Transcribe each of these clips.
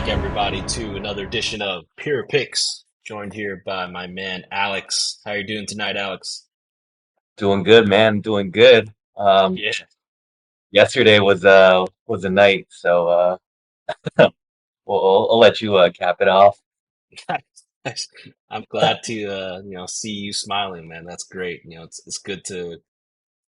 back, everybody, to another edition of Pure Picks. Joined here by my man Alex. How you doing tonight, Alex? Doing good, man. Doing good. Yeah, Yesterday was a night, so I'll let you cap it off. nice. I'm glad to see you smiling, man. That's great. It's good to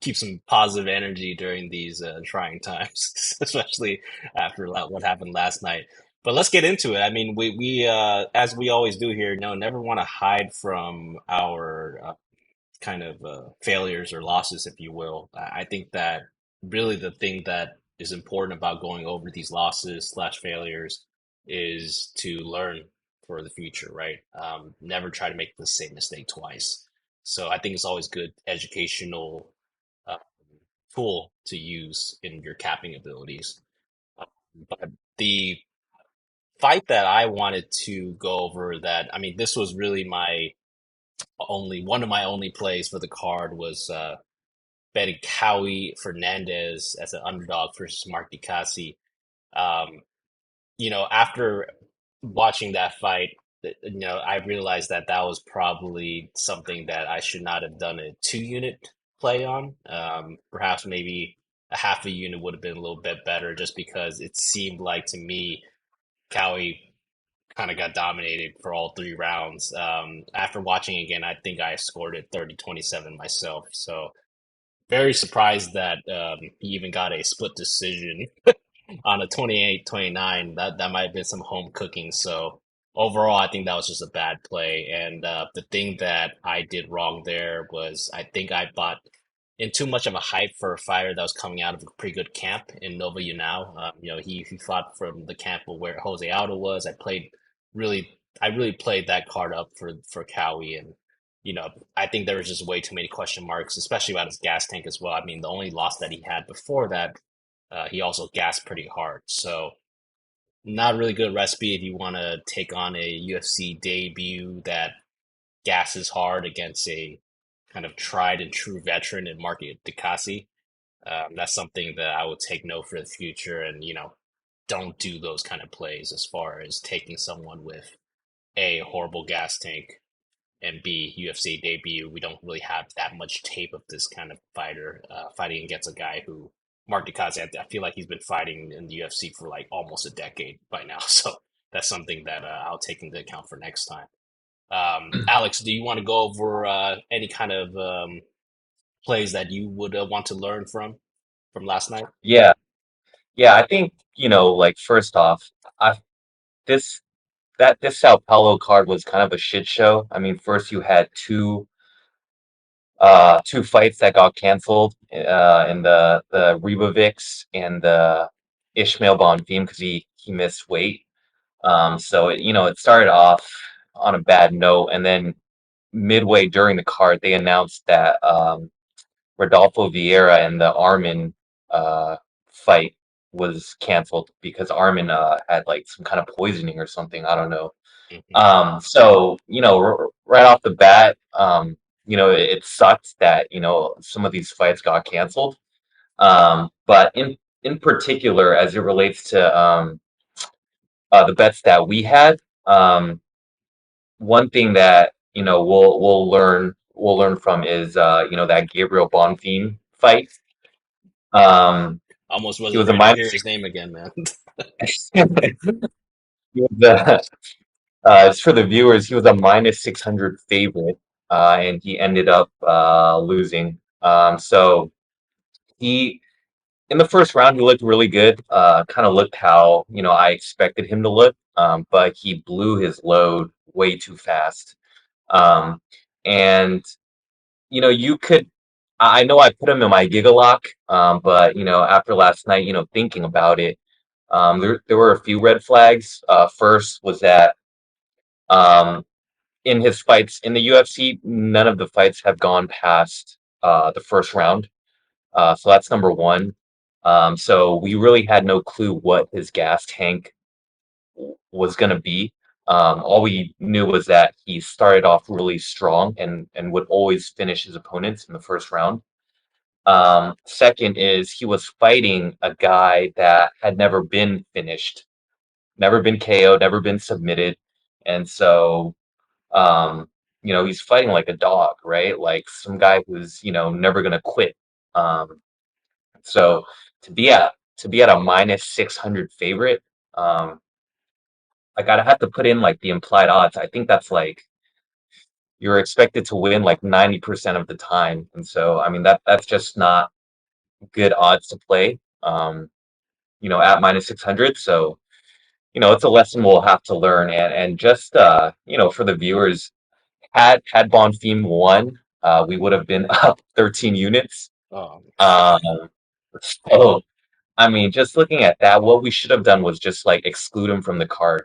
keep some positive energy during these trying times, especially after what happened last night. But let's get into it. I mean, we as we always do here, never want to hide from our kind of failures or losses, if you will. I think that really the thing that is important about going over these losses slash failures is to learn for the future, right? Never try to make the same mistake twice. So I think it's always good educational uh, tool to use in your capping abilities. But the fight that I wanted to go over that, I mean, this was really my only one of my only plays for the card was betting Cowie Fernandez as an underdog versus Mark DiCassi. Um, after watching that fight, I realized that that was probably something that I should not have done a 2 unit play on. Perhaps maybe a half a unit would have been a little bit better just because it seemed like to me Cowie kind of got dominated for all 3 rounds. After watching again, I think I scored it 30-27 myself. So very surprised that he even got a split decision on a 28-29. That might have been some home cooking. So overall, I think that was just a bad play. And the thing that I did wrong there was I think I bought in too much of a hype for a fighter that was coming out of a pretty good camp in Nova União. He fought from the camp of where Jose Aldo was. I really played that card up for Cowie, and I think there was just way too many question marks, especially about his gas tank as well. I mean, the only loss that he had before that, he also gassed pretty hard. So not a really good recipe if you want to take on a UFC debut that gasses hard against a kind of tried and true veteran in Market Dikasi. That's something that I would take note for the future, and don't do those kind of plays as far as taking someone with a horrible gas tank and B UFC debut. We don't really have that much tape of this kind of fighter fighting against a guy who Mark Dikasi. I feel like he's been fighting in the UFC for like almost a decade by now, so that's something that I'll take into account for next time. Alex, do you want to go over any kind of plays that you would want to learn from last night? Yeah, yeah. I think like first off, I this this Sao Paulo card was kind of a shit show. I mean, first you had two fights that got canceled in the Ribovics and the Ishmael Bonfim because he missed weight. So it started off on a bad note, and then midway during the card, they announced that Rodolfo Vieira and the Armin fight was canceled because Armin had like some kind of poisoning or something. I don't know. Hmm. So right off the bat, it sucks that some of these fights got canceled. But in particular, as it relates to the bets that we had, one thing that we'll learn from is that Gabriel Bonfim fight. Um, Almost he wasn't was a ready to minus hear his name again, man. he was just for the viewers, he was a minus 600 favorite, and he ended up losing. So he in the first round he looked really good. Kind of looked how I expected him to look, but he blew his load way too fast. Um, and you could. I know I put him in my Gigalock, but after last night, thinking about it, there were a few red flags. First was that um, in his fights in the UFC, none of the fights have gone past the first round. So that's number one. So we really had no clue what his gas tank was going to be. All we knew was that he started off really strong and would always finish his opponents in the first round. Second is he was fighting a guy that had never been finished. never been KO'd, never been submitted, and so um, he's fighting like a dog, right? Like some guy who's never gonna quit. Um, so to be at a minus 600 favorite, um, I gotta have to put in like the implied odds. I think that's like you're expected to win like 90% of the time, and so I mean that's just not good odds to play. At minus 600. So it's a lesson we'll have to learn, and just for the viewers, had Bonfim won, we would have been up 13 units. Oh, Um, so I mean, just looking at that, what we should have done was just like exclude him from the card,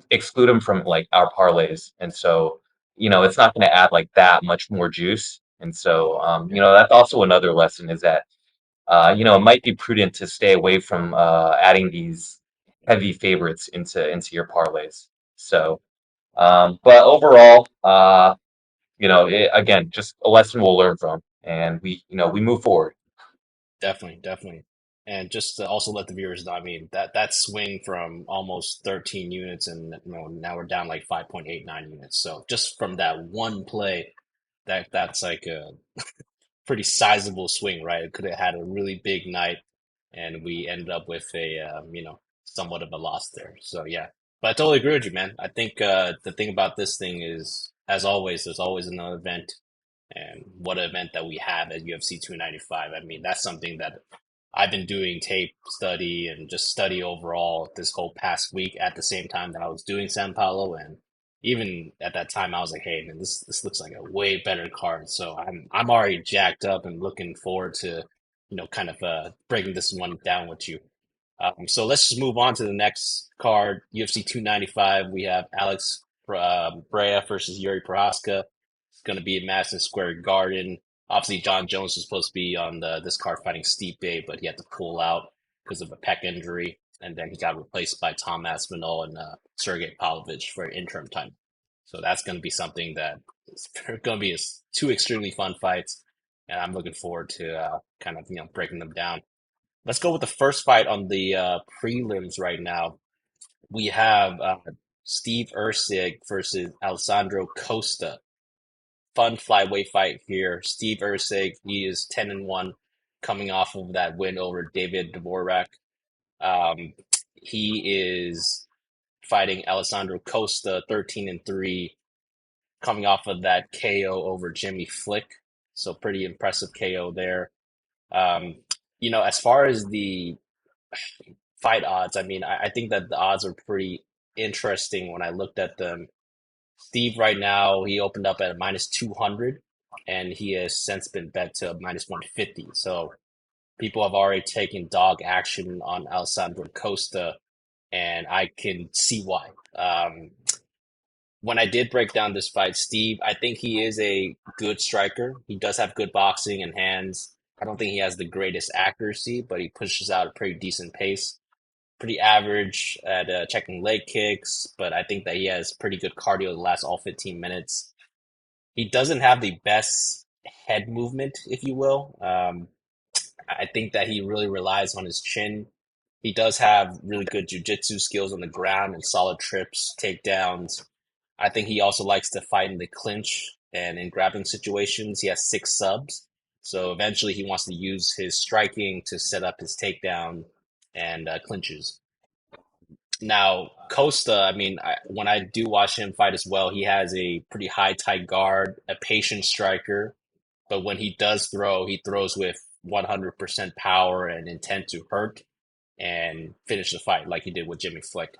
exclude him from like our parlays, and so it's not going to add like that much more juice. And so that's also another lesson is that it might be prudent to stay away from adding these heavy favorites into your parlays. So, but overall, again, just a lesson we'll learn from, and we move forward. definitely, definitely. And just to also let the viewers know, I mean, that swing from almost 13 units and now we're down like 5.89 units. So just from that one play, that's like a pretty sizable swing, right? It could have had a really big night, and we ended up with a somewhat of a loss there. So yeah, but I totally agree with you, man. I think the thing about this thing is, as always, there's always another event, and what event that we have at UFC 295. I mean, that's something that I've been doing tape study and just study overall this whole past week at the same time that I was doing San Paulo. And even at that time, I was like, hey, man, this looks like a way better card. So I'm already jacked up and looking forward to, kind of breaking this one down with you. So let's just move on to the next card, UFC 295. We have Alex Brea versus Yuri Prochazka. It's going to be at Madison Square Garden. Obviously, John Jones was supposed to be on this card fighting Stipe, but he had to pull out because of a pec injury, and then he got replaced by Tom Aspinall and Sergei Pavlovich for interim time. So that's going to be something that is going to be two extremely fun fights, and I'm looking forward to kind of breaking them down. Let's go with the first fight on the prelims right now. We have Steve Erceg versus Alessandro Costa. Fun flyweight fight here. Steve Erceg, he is 10-1, coming off of that win over David Dvorak. Um, he is fighting Alessandro Costa, 13-3, coming off of that KO over Jimmy Flick. So pretty impressive KO there. Um, as far as the fight odds, I mean, I think that the odds are pretty interesting when I looked at them. Steve right now, he opened up at minus 200 and he has since been bet to minus 150. So people have already taken dog action on Alessandro Costa, and I can see why. When I did break down this fight, Steve, I think he is a good striker. He does have good boxing and hands. I don't think he has the greatest accuracy, but he pushes out a pretty decent pace. Pretty average at checking leg kicks, but I think that he has pretty good cardio the last all 15 minutes. He doesn't have the best head movement, if you will. I think that he really relies on his chin. He does have really good jujitsu skills on the ground and solid trips, takedowns. I think he also likes to fight in the clinch and in grappling situations. He has 6 subs. So eventually he wants to use his striking to set up his takedown and clinches. Now, Costa, I mean, when I do watch him fight as well, he has a pretty high tight guard, a patient striker. But when he does throw, he throws with 100% power and intent to hurt and finish the fight like he did with Jimmy Flick.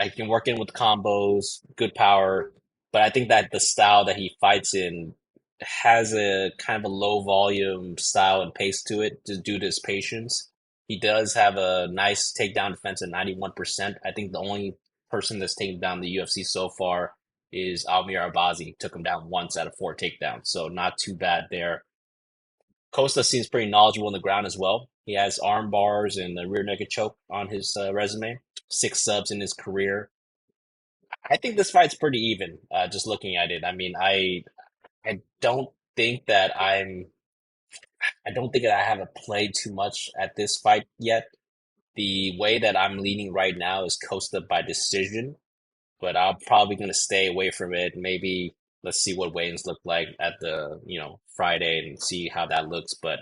He can work in with combos, good power, but I think that the style that he fights in has a kind of a low volume style and pace to it just due to his patience. He does have a nice takedown defense at 91%. I think the only person that's taken down the UFC so far is Almir Abazi. Took him down once out of 4 takedowns, so not too bad there. Costa seems pretty knowledgeable on the ground as well. He has arm bars and a rear naked choke on his resume. 6 subs in his career. I think this fight's pretty even. Just looking at it, I mean, I don't think that I don't think that I haven't played too much at this fight yet. the way that I'm leaning right now is Costa by decision, but I'm probably going to stay away from it. Maybe let's see what weigh-ins look like at the, Friday and see how that looks. But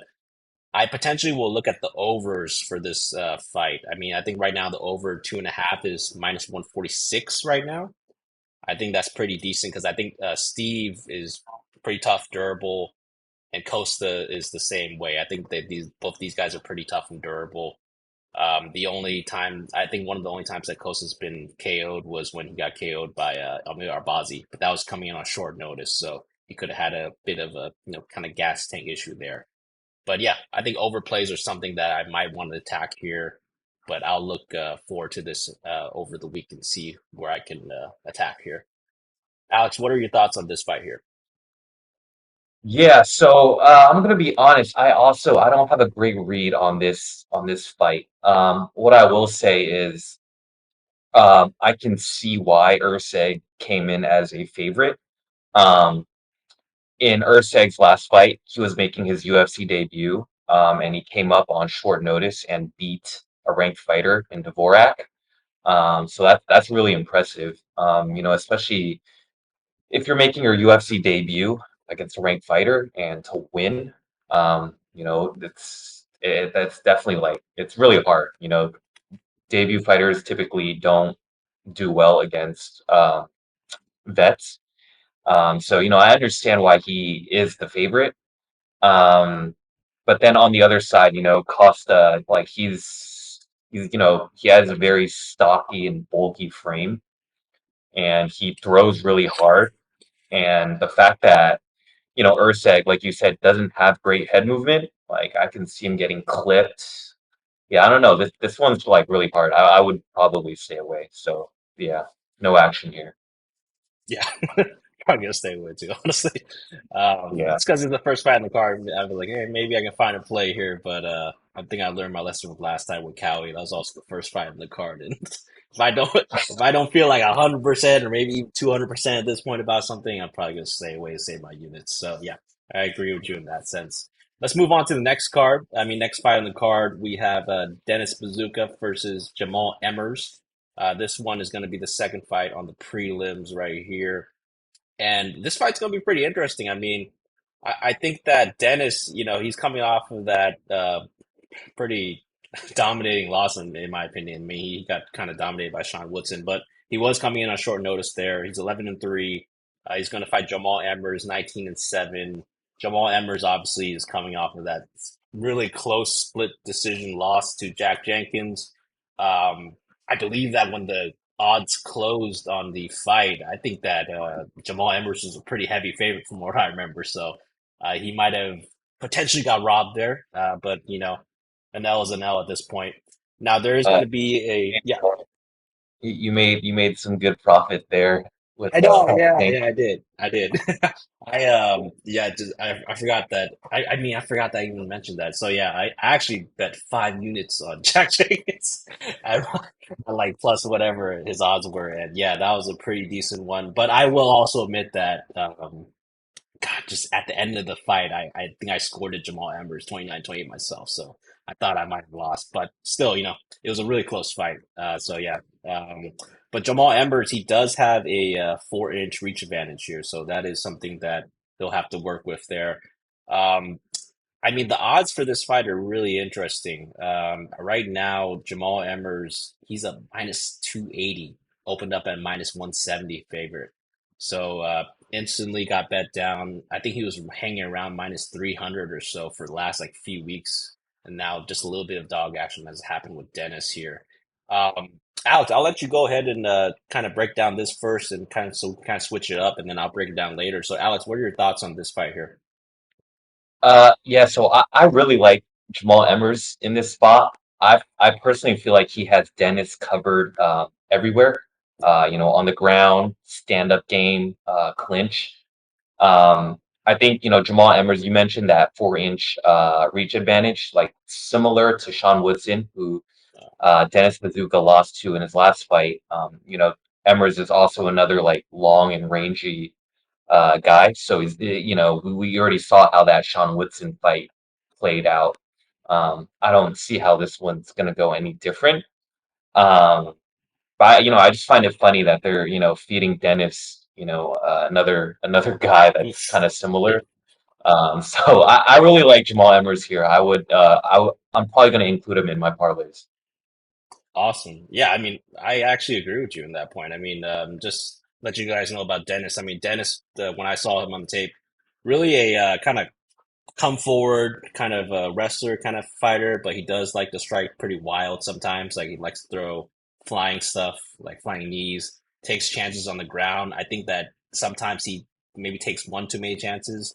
I potentially will look at the overs for this fight. I mean, I think right now the over 2.5 is minus 146 right now. I think that's pretty decent because I think Steve is pretty tough, durable, and Costa is the same way. I think that both these guys are pretty tough and durable. The only time I think one of the only times that Costa's been KO'd was when he got KO'd by Amir Arbazi, but that was coming in on short notice, so he could have had a bit of a kind of gas tank issue there. But yeah, I think overplays are something that I might want to attack here, but I'll look forward to this over the week and see where I can attack here. Alex, what are your thoughts on this fight here? Yeah, so I'm gonna be honest. I don't have a great read on this fight. What I will say is I can see why Erceg came in as a favorite. Um, in Erceg's last fight, he was making his UFC debut, and he came up on short notice and beat a ranked fighter in Dvorak. So that's really impressive. Especially if you're making your UFC debut against a ranked fighter and to win, that's definitely like it's really hard. Debut fighters typically don't do well against vets. So I understand why he is the favorite. Um, but then on the other side, Costa, like he has a very stocky and bulky frame, and he throws really hard. And the fact that Erceg, like you said, doesn't have great head movement. Like I can see him getting clipped. Yeah, I don't know. This one's like really hard. I would probably stay away. So yeah, no action here. Yeah, probably gonna stay with it too, honestly. Yeah. It's because it's the first fight in the card. I was like, hey, maybe I can find a play here, but I think I learned my lesson with last time with Cowie. That was also the first fight in the card, and if I don't feel like 100% or maybe 200% at this point about something, I'm probably gonna stay away and save my units. So yeah, I agree with you in that sense. Let's move on to the next card. I mean, next fight on the card, we have Dennis Buzukja versus Jamall Emmers. This one is going to be the second fight on the prelims right here. And this fight's going to be pretty interesting. I mean, I think that Dennis, he's coming off of that pretty dominating loss in my opinion. I mean, he got kind of dominated by Sean Woodson, but he was coming in on short notice there. He's 11-3. He's going to fight Jamall Emmers, 19-7. Jamall Emmers obviously is coming off of that really close split decision loss to Jack Jenkins. I believe that when the odds closed on the fight, I think that Jamall Emmers was a pretty heavy favorite from what I remember. So he might have potentially got robbed there, but an L is an L at this point. Now there is going Uh, to be a yeah. you made some good profit there with I know, yeah, Hank. yeah, I did, I did. Yeah, just I forgot that. I mean, I forgot that I even mentioned that. So yeah, I actually bet 5 units on Jack Jenkins. I, I like plus whatever his odds were, and yeah, that was a pretty decent one. But I will also admit that God, just at the end of the fight, I think I scored at Jamall Emmers 29-28 myself. So I thought I might have lost, but still, it was a really close fight. So yeah. But Jamall Emmers, he does have a 4-inch reach advantage here. So that is something that he'll have to work with there. Um, I mean, the odds for this fight are really interesting. Right now, Jamall Emmers, he's a minus 280, opened up at minus 170 favorite. So instantly got bet down. I think he was hanging around minus 300 or so for the last like few weeks. And now just a little bit of dog action has happened with Dennis here. Alex, I'll let you go ahead and kind of break down this first and kind of switch it up, and then I'll break it down later. So, Alex, what are your thoughts on this fight here? Yeah, so I really like Jamal Emmers in this spot. I personally feel like he has Dennis covered everywhere. On the ground, stand-up game, clinch. I think, Jamal Emmers, you mentioned that 4-inch reach advantage, like similar to Sean Woodson, who Dennis Bazooka lost to in his last fight. Emmers is also another like long and rangy guy. So we already saw how that Sean Woodson fight played out. I don't see how this one's gonna go any different. Um, but I just find it funny that they're feeding Dennis another guy that's kind of similar. So I really like Jamall Emmers here. I'm probably gonna include him in my parlays. Awesome. Yeah, I mean, I actually agree with you in that point. I mean, just let you guys know about Dennis. I mean, Dennis, when I saw him on the tape, really a kind of come forward kind of a wrestler kind of fighter, but he does like to strike pretty wild sometimes. Like he likes to throw flying stuff, like flying knees, takes chances on the ground. I think that sometimes he maybe takes one too many chances.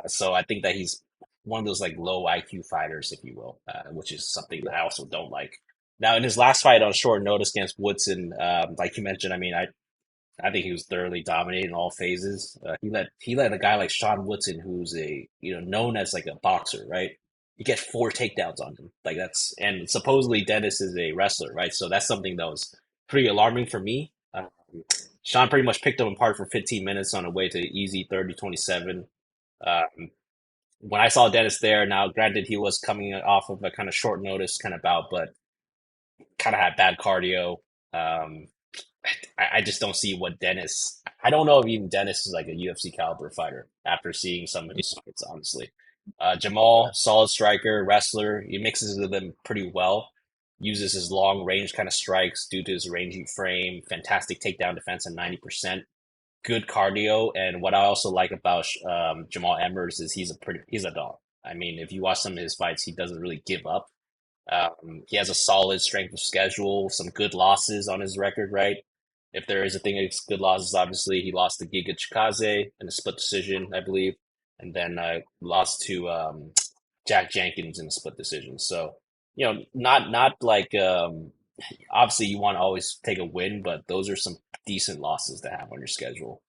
So I think that he's one of those like low IQ fighters, if you will, which is something that I also don't like. Now, in his last fight on short notice against Woodson, like you mentioned, I mean, I think he was thoroughly dominating all phases. He let a guy like Sean Woodson, who's a known as like a boxer, right? He gets four takedowns on him. Like that's and supposedly Dennis is a wrestler, right? So that's something that was pretty alarming for me. Sean pretty much picked him apart for 15 minutes on a way to easy 30-27. Um, when I saw Dennis there, now granted he was coming off of a kind of short notice kind of bout, but kind of had bad cardio. Um, I just don't see what Dennis. I don't know if even Dennis is like a UFC caliber fighter after seeing some of his fights, honestly. Jamall, solid striker, wrestler. He mixes with them pretty well. Uses his long range kind of strikes due to his rangy frame. Fantastic takedown defense at 90%. Good cardio. And what I also like about Jamall Emmers is he's a dog. I mean, if you watch some of his fights, he doesn't really give up. He has a solid strength of schedule, some good losses on his record, right? If there is a thing against good losses, obviously he lost to Giga Chikadze in a split decision, I believe, and then lost to Jack Jenkins in a split decision. So, not like obviously you want to always take a win, but those are some decent losses to have on your schedule.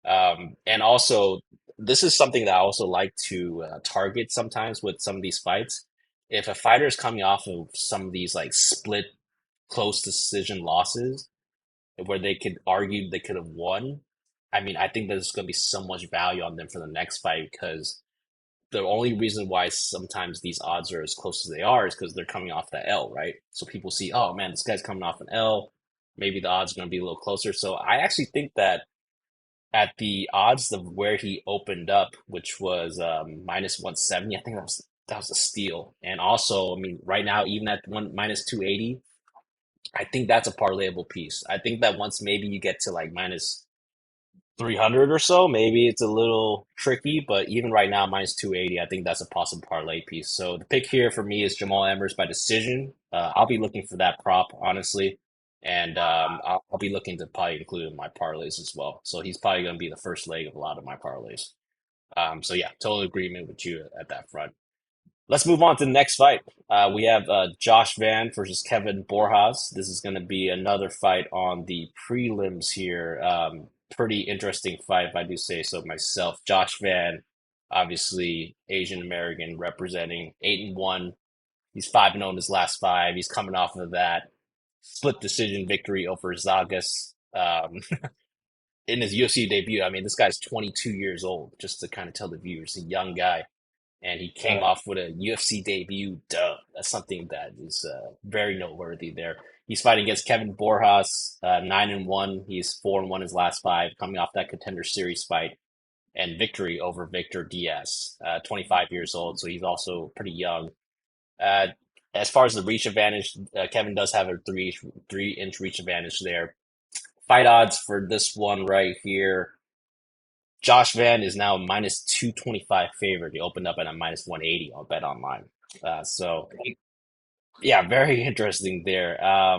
And also, this is something that I also like to target sometimes with some of these fights. If a fighter is coming off of some of these like split close decision losses where they could argue they could have won, I mean, I think there's going to be so much value on them for the next fight because the only reason why sometimes these odds are as close as they are is because they're coming off that L, right? So people see, oh man, this guy's coming off an L. Maybe the odds are going to be a little closer. So I actually think that at the odds of where he opened up, which was minus 170. I think that was a steal. And also, I mean, right now, even at one minus 280, I think that's a parlayable piece. I think that once maybe you get to like minus 300 or so, maybe it's a little tricky, but even right now, minus 280, I think that's a possible parlay piece. So the pick here for me is Jamall Emmers by decision. I'll be looking for that prop, honestly. And I'll be looking to probably include in my parlays as well. So he's probably going to be the first leg of a lot of my parlays. So yeah, total agreement with you at that front. Let's move on to the next fight. We have Josh Van versus Kevin Borjas. This is going to be another fight on the prelims here. Pretty interesting fight, if I do say so myself. Josh Van, obviously Asian American, representing 8-1. He's 5-0 in his last five. He's coming off of that split decision victory over Zagas in his UFC debut. I mean, this guy's 22 years old, just to kind of tell the viewers, a young guy and he came off with a UFC debut dub. That's something that is very noteworthy there. He's fighting against Kevin Borjas, 9-1. He's 4-1 his last five, coming off that Contender Series fight and victory over Victor Diaz, 25 years old. So he's also pretty young. Uh, as far as the reach advantage, Kevin does have a three-inch reach advantage there. Fight odds for this one right here. Josh Van is now minus 225 favorite. He opened up at a minus 180 on Bet Online. So yeah, very interesting there. I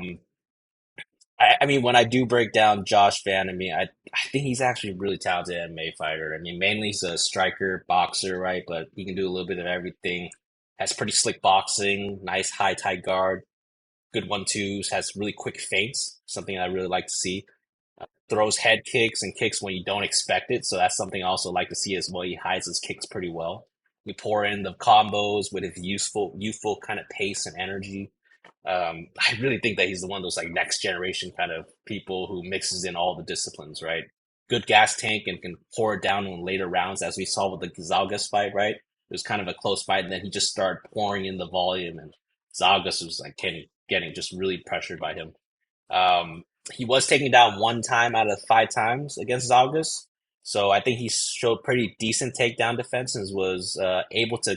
mean, when I do break down Josh Van, I mean, I think he's actually a really talented MMA fighter. I mean, mainly he's a striker, boxer, right? But he can do a little bit of everything. Has pretty slick boxing, nice high tight guard, good 1-2s, has really quick feints, something I really like to see. Throws head kicks and kicks when you don't expect it. So that's something I also like to see as well. He hides his kicks pretty well. We pour in the combos with his youthful kind of pace and energy. I really think that he's the one of those like next generation kind of people who mixes in all the disciplines, right? Good gas tank and can pour it down in later rounds, as we saw with the Gonzalez fight, right? was kind of a close fight, and then he just started pouring in the volume, and Zalgas was like getting just really pressured by him. He was taken down one time out of 5 times against Zalgas, so I think he showed pretty decent takedown defense and was able to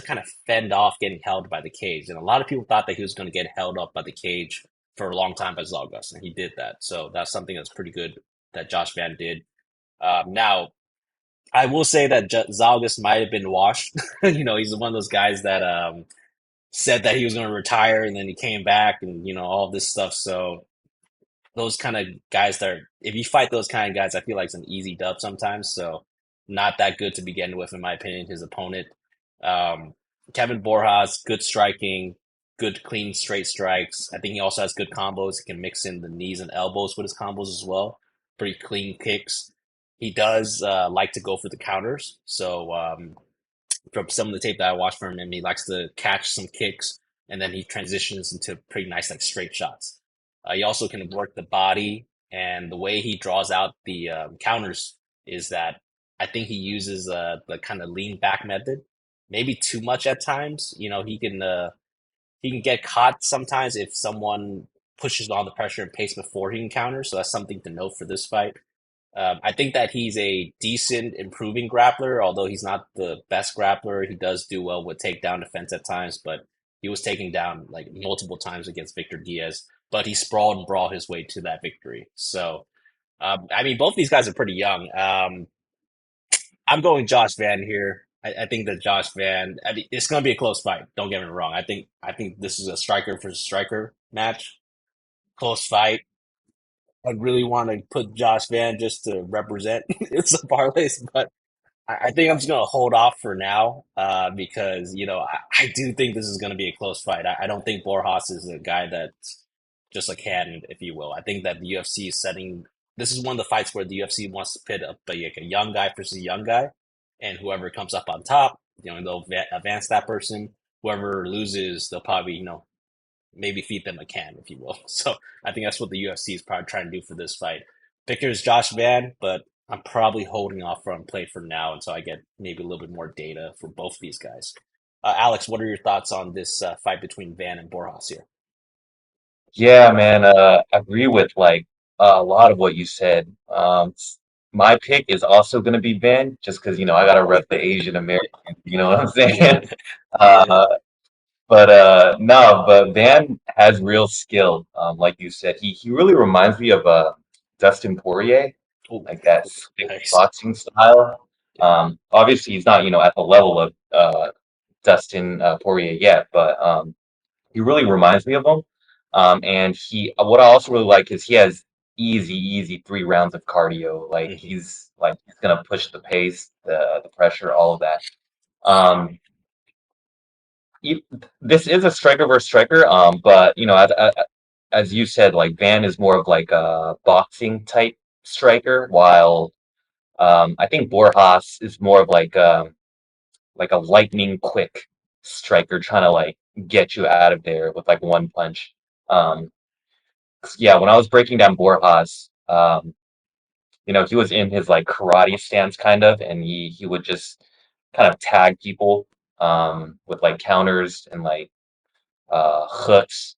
kind of fend off getting held by the cage. And a lot of people thought that he was going to get held up by the cage for a long time by Zalgas, and he did that. So that's something that's pretty good that Josh Van did. Now, I will say that Zalgas might have been washed. He's one of those guys that said that he was going to retire, and then he came back, and all this stuff. So those kind of guys that if you fight those kind of guys, I feel like it's an easy dub sometimes. So not that good to begin with, in my opinion. His opponent, um, Kevin Borjas, good striking, good clean straight strikes. I think he also has good combos. He can mix in the knees and elbows with his combos as well. Pretty clean kicks. He does like to go for the counters. So from some of the tape that I watched from him, he likes to catch some kicks and then he transitions into pretty nice like straight shots. He also can work the body, and the way he draws out the counters is that I think he uses the kind of lean back method, maybe too much at times. He can get caught sometimes if someone pushes on the pressure and pace before he can counter. So that's something to note for this fight. I think that he's a decent improving grappler, although he's not the best grappler. He does do well with takedown defense at times, but he was taken down like multiple times against Victor Diaz, but he sprawled and brawled his way to that victory. So, I mean, both these guys are pretty young. I'm going Josh Van here. I think that Josh Van, I mean, it's going to be a close fight. Don't get me wrong. I think this is a striker versus striker match. Close fight. I really want to put Josh Van just to represent some parlays, but I think I'm just going to hold off for now because, I do think this is going to be a close fight. I don't think Borjas is a guy that's just a cannon, if you will. I think that the UFC is setting this is one of the fights where the UFC wants to pit up like a young guy versus a young guy, and whoever comes up on top, they'll advance that person. Whoever loses, they'll probably, maybe feed them a can, if you will. So I think that's what the UFC is probably trying to do for this fight. Picker is Josh Van, but I'm probably holding off from play for now until I get maybe a little bit more data for both of these guys. Alex, what are your thoughts on this fight between Van and Borjas here? Yeah, man, agree with like a lot of what you said. My pick is also going to be Ben, just because I got to rep the Asian American. You know what I'm Yeah, saying? yeah. Uh, but no, but Van has real skill. Like you said, he really reminds me of Dustin Poirier, Oh, like that stick nice. boxing style. Yeah. Obviously he's not at the level of Dustin Poirier yet, but he really reminds me of him. And what I also really like is he has easy 3 rounds of cardio. Like Hmm. he's gonna push the pace, the pressure, all of that. Um, you, this is a striker versus striker. But as you said, like Van is more of like a boxing type striker, while I think Borjas is more of like a lightning quick striker, trying to like get you out of there with like one punch. Um, yeah, when I was breaking down Borjas, he was in his like karate stance kind of, and he would just kind of tag people with like counters and like hooks,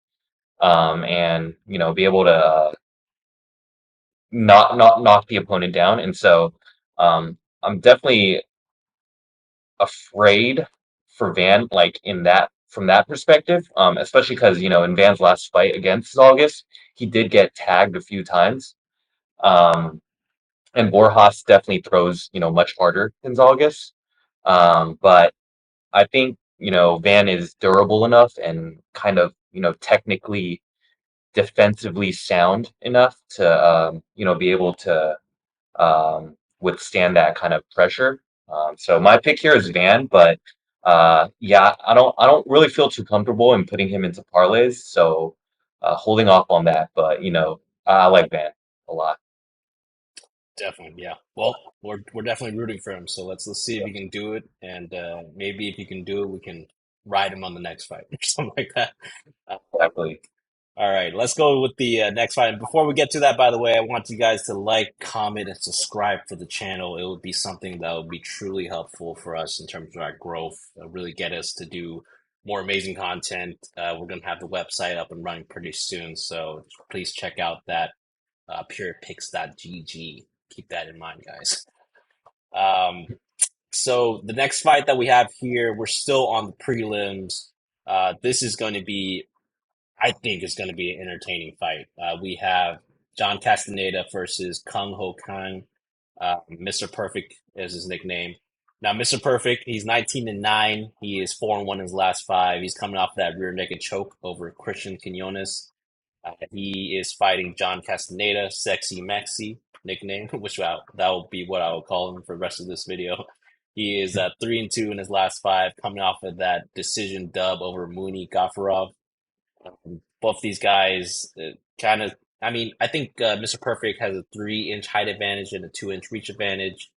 and be able to not knock the opponent down. And so I'm definitely afraid for Van, like in that from that perspective, especially because in Van's last fight against August, he did get tagged a few times. Um, and Borjas definitely throws, much harder than Zalgas. But I think, Van is durable enough and kind of, technically defensively sound enough to, be able to withstand that kind of pressure. So my pick here is Van, but yeah, I don't really feel too comfortable in putting him into parlays, so holding off on that. But I like Van a lot. Definitely, yeah. Well, we're definitely rooting for him. So let's see if he can do it, and maybe if he can do it, we can ride him on the next fight or something like that. Uh, Exactly. All right, let's go with the next fight. And before we get to that, by the way, I want you guys to like, comment, and subscribe for the channel. It would be something that would be truly helpful for us in terms of our growth, really get us to do more amazing content. We're going to have the website up and running pretty soon, so please check out that purepicks.gg. Keep that in mind, guys. Um, so the next fight that we have here, we're still on the prelims. This is going to be I think it's going to be an entertaining fight. We have John Castaneda versus Kung Ho Kang. Mr. Perfect is his nickname. Now, Mr. Perfect, he's 19-9. He is 4-1 in his last five. He's coming off that rear naked choke over Christian Quinones. He is fighting John Castaneda, Sexy Mexi nickname, which that will be what I will call him for the rest of this video. He is 3-2 in his last five, coming off of that decision dub over Mooney Gafarov. Both these guys kind of, I mean, I think Mr. Perfect has a 3-inch height advantage and a 2-inch reach advantage.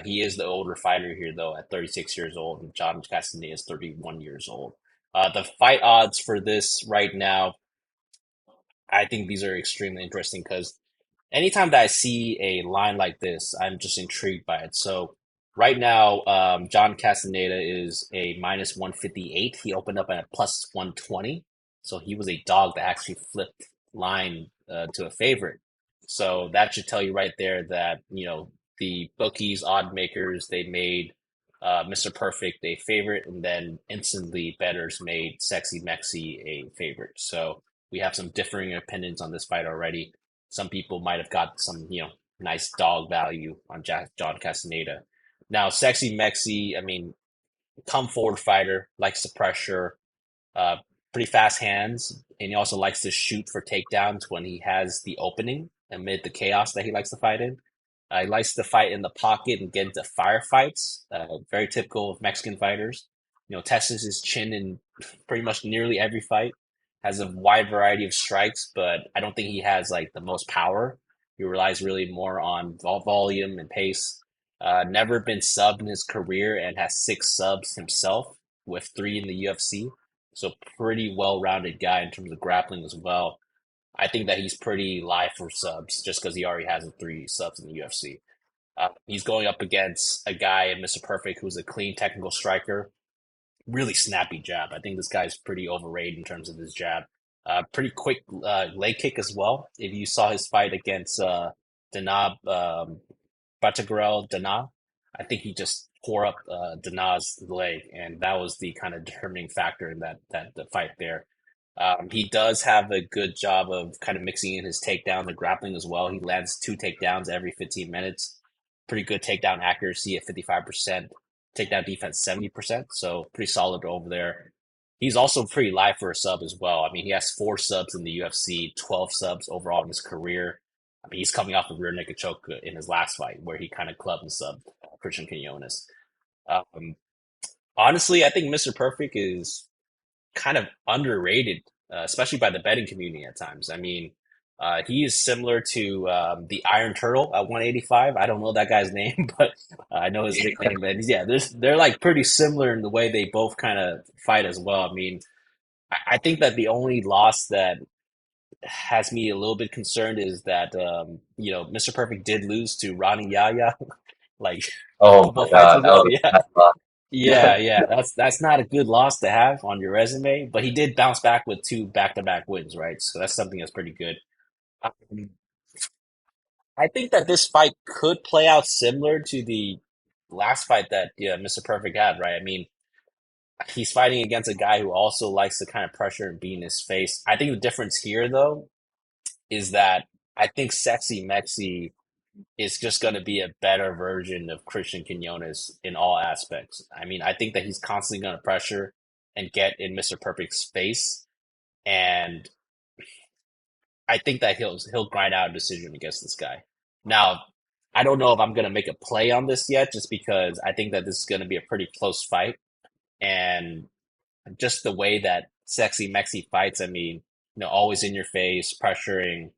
He is the older fighter here, though, at 36 years old, and John Castaneda is 31 years old. The fight odds for this right now, I think these are extremely interesting because anytime that I see a line like this, I'm just intrigued by it. So right now, John Castaneda is a minus 158. He opened up at a plus 120. So he was a dog that actually flipped line to a favorite. So that should tell you right there that, the bookies, odd makers, they made Mr. Perfect a favorite, and then instantly bettors made Sexy Mexi a favorite. So we have some differing opinions on this fight already. Some people might have got some, nice dog value on John Castaneda. Now, Sexy Mexi, I mean, come forward fighter, likes to pressure, uh, pretty fast hands, and he also likes to shoot for takedowns when he has the opening amid the chaos that he likes to fight in. He likes to fight in the pocket and get into firefights, very typical of Mexican fighters. Tests his chin in pretty much nearly every fight. Has a wide variety of strikes, but I don't think he has like the most power. He relies really more on volume and pace. Never been subbed in his career and has 6 subs himself, with 3 in the UFC. So pretty well-rounded guy in terms of grappling as well. I think that he's pretty live for subs just because he already has 3 subs in the UFC. He's going up against a guy in Mr. Perfect who's a clean technical striker, really snappy jab. I think this guy's pretty overrated in terms of his jab. Pretty quick leg kick as well. If you saw his fight against Danab Batagarel Dana, I think he just tore up Dana's leg, and that was the kind of determining factor in that the fight there. He does have a good job of kind of mixing in his takedown and grappling as well. He lands 2 takedowns every 15 minutes. Pretty good takedown accuracy at 55%, takedown defense 70%, so pretty solid over there. He's also pretty live for a sub as well. I mean, he has 4 subs in the UFC, 12 subs overall in his career. I mean, he's coming off a rear naked choke in his last fight where he kind of clubbed and subbed Christian Quinones. Um, Honestly, I think Mr. Perfect is kind of underrated, especially by the betting community at times. I mean, he is similar to the Iron Turtle at 185. I don't know that guy's name, but I know his nickname. And yeah, they're like pretty similar in the way they both kind of fight as well. I mean, I think that the only loss that has me a little bit concerned is that Mr. Perfect did lose to Ronnie Yaya like a Oh couple my of fights God, that ago. was Yeah. a bad luck. Yeah. That's not a good loss to have on your resume, but he did bounce back with 2 back-to-back wins, right? So that's something that's pretty good. Um, I think that this fight could play out similar to the last fight that Mr. Perfect had, right? I mean, he's fighting against a guy who also likes to kind of pressure and be in his face. I think the difference here, though, is that I think Sexy Mexi is just going to be a better version of Christian Quinones in all aspects. I mean, I think that he's constantly going to pressure and get in Mr. Perfect's face, and I think that he'll grind out a decision against this guy. Now, I don't know if I'm going to make a play on this yet, just because I think that this is going to be a pretty close fight, and just the way that Sexy Mexi fights. I mean, always in your face, pressuring.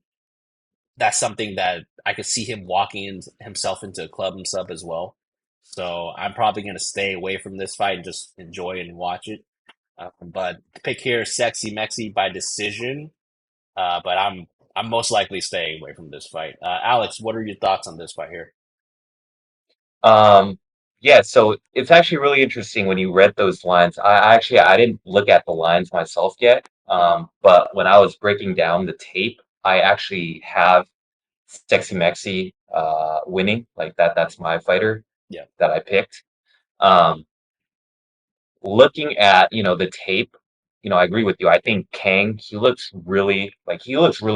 That's something that I could see him walking himself into a club and sub as well. So I'm probably going to stay away from this fight and just enjoy and watch it. But the pick here, Sexy Mexi by decision. But I'm most likely staying away from this fight. Alex, what are your thoughts on this fight here? Um, yeah, so it's actually really interesting when you read those lines. I didn't look at the lines myself yet. Hmm. But when I was breaking down the tape, I actually have Sexy Mexi winning. Like that's my fighter Yeah, that I picked. Um, Looking at, the tape, I agree with you. I think Kang, he looks really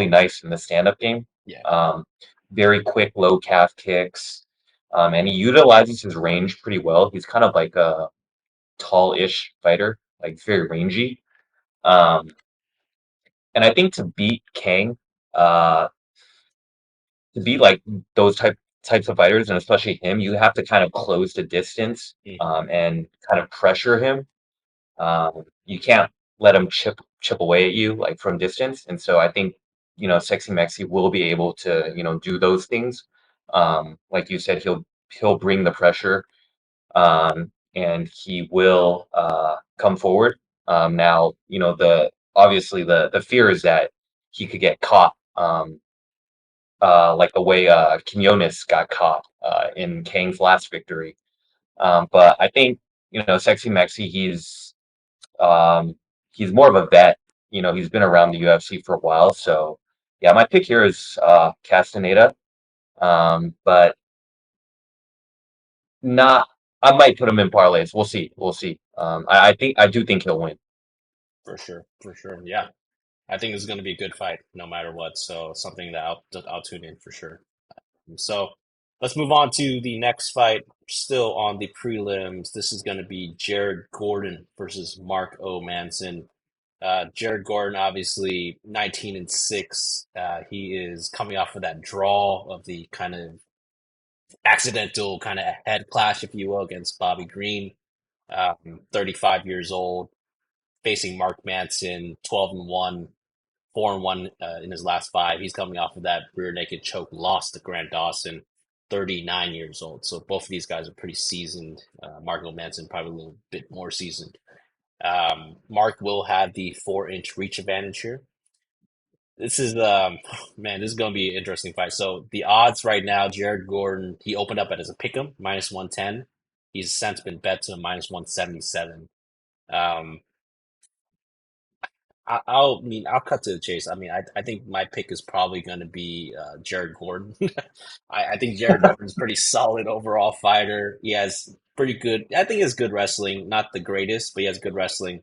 nice in the stand-up game. yeah, Um, Very quick low calf kicks. And he utilizes his range pretty well. He's kind of like a tall-ish fighter, like very rangy. Um, and I think to beat Kang, uh, to beat like those types of fighters, and especially him, you have to kind of close the distance, hmm, and kind of pressure him. You can't let him chip away at you like from distance, and so I think Sexy Mexi will be able to do those things. Like you said, he'll bring the pressure, and he will come forward. Now the obviously the fear is that he could get caught, like the way Quinones got caught in Kang's last victory. But I think Sexy Mexi, um, he's more of a vet. He's been around the UFC for a while. So, yeah, my pick here is Castaneda. But not. I might put him in parlays. We'll see. We'll see. I do think he'll win. for sure, for sure. Yeah, I think it's going to be a good fight no matter what. So something that I'll tune in for sure. So let's move on to the next fight. Still on the prelims. This is going to be Jared Gordon versus Mark O. Manson. Jared Gordon, obviously 19-6. He is coming off of that draw of the kind of accidental kind of head clash, if you will, against Bobby Green. 35 years old, facing Mark Manson, 12-1, 4-1 in his last five. He's coming off of that rear naked choke loss to Grant Dawson, 39 years old. So both of these guys are pretty seasoned. Marco Manson probably a little bit more seasoned. Mark will have the 4-inch reach advantage here. This is man, this is gonna be an interesting fight. So the odds right now, Jared Gordon, he opened up as a pick'em, -110. He's since been bet to -177. Um, I'll cut to the chase. I mean, I think my pick is probably going to be Jared Gordon. I think Jared Gordon's pretty solid overall fighter. He has pretty good. I think he has good wrestling, not the greatest, but he has good wrestling.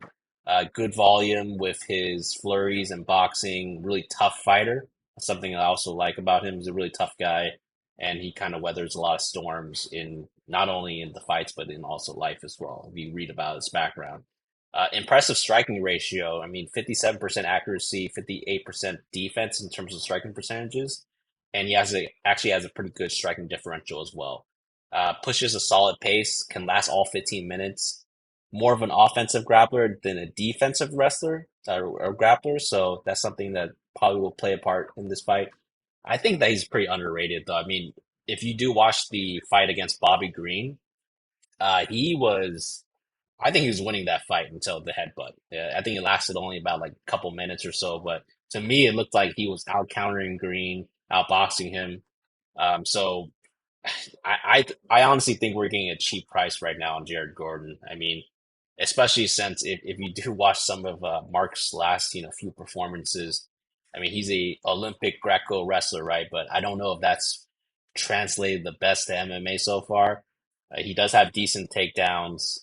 Good volume with his flurries and boxing. Really tough fighter. Something I also like about him. He's a really tough guy, and he kind of weathers a lot of storms in not only in the fights but in also life as well. If you read about his background. Impressive striking ratio. I mean, 57% accuracy, 58% defense in terms of striking percentages, and he actually has a pretty good striking differential as well. Pushes a solid pace, can last all 15 minutes. More of an offensive grappler than a defensive wrestler or grappler, so that's something that probably will play a part in this fight. I think that he's pretty underrated, though. I mean, if you do watch the fight against Bobby Green, he was I think he was winning that fight until the headbutt. Yeah, I think it lasted only about like a couple minutes or so, but to me, it looked like he was out countering Green, outboxing him. So I honestly think we're getting a cheap price right now on Jared Gordon. I mean, especially since if you do watch some of Mark's last few performances, I mean he's a Olympic Greco wrestler, right? But I don't know if that's translated the best to MMA so far. He does have decent takedowns,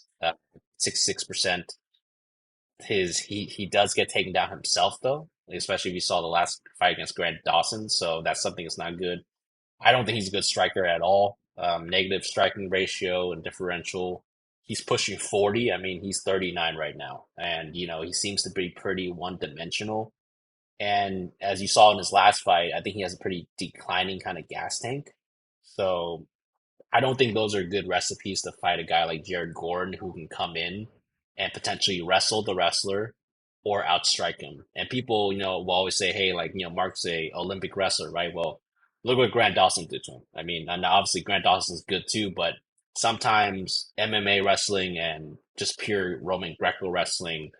66%. He does get taken down himself though, especially if you saw the last fight against Grant Dawson. So that's something that's not good. I don't think he's a good striker at all. Negative striking ratio and differential. He's pushing 40. I mean, he's 39 right now. And, he seems to be pretty one dimensional. And as you saw in his last fight, I think he has a pretty declining kind of gas tank. So I don't think those are good recipes to fight a guy like Jared Gordon who can come in and potentially wrestle the wrestler or outstrike him. And people, will always say, hey, like, Mark's a Olympic wrestler, right? Well, look what Grant Dawson did to him. I mean, and obviously Grant Dawson's good too, but sometimes MMA wrestling and just pure Roman Greco wrestling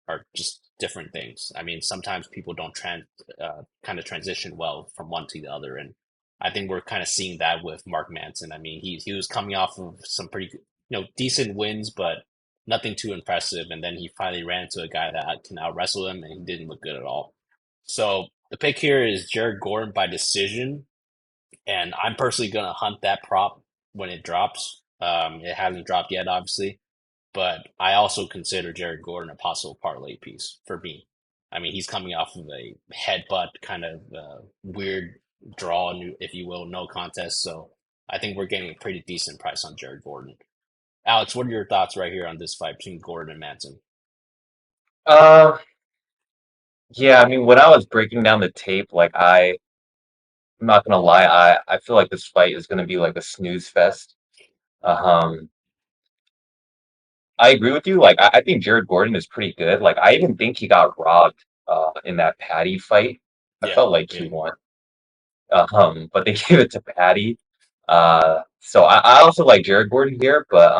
are just different things. I mean, sometimes people don't kind of transition well from one to the other, and I think we're kind of seeing that with Mark Manson. I mean, he was coming off of some pretty decent wins, but nothing too impressive, and then he finally ran into a guy that can out wrestle him, and he didn't look good at all. So the pick here is Jared Gordon by decision, and I'm personally gonna hunt that prop when it drops. It hasn't dropped yet, obviously, but I also consider Jared Gordon a possible parlay piece for me. I mean, he's coming off of a headbutt kind of weird draw, if you will, no contest. So I think we're getting a pretty decent price on Jared Gordon. Alex, what are your thoughts right here on this fight between Gordon and Madsen? Uh, yeah, I mean, when I was breaking down the tape, I'm not gonna lie, I feel like this fight is gonna be like a snooze fest. Um, I agree with you. Like, I think Jared Gordon is pretty good. Like, I even think he got robbed in that Patty fight. I Yeah, felt like he yeah, won. But they gave it to Patty. So I also like Jared Gordon here, but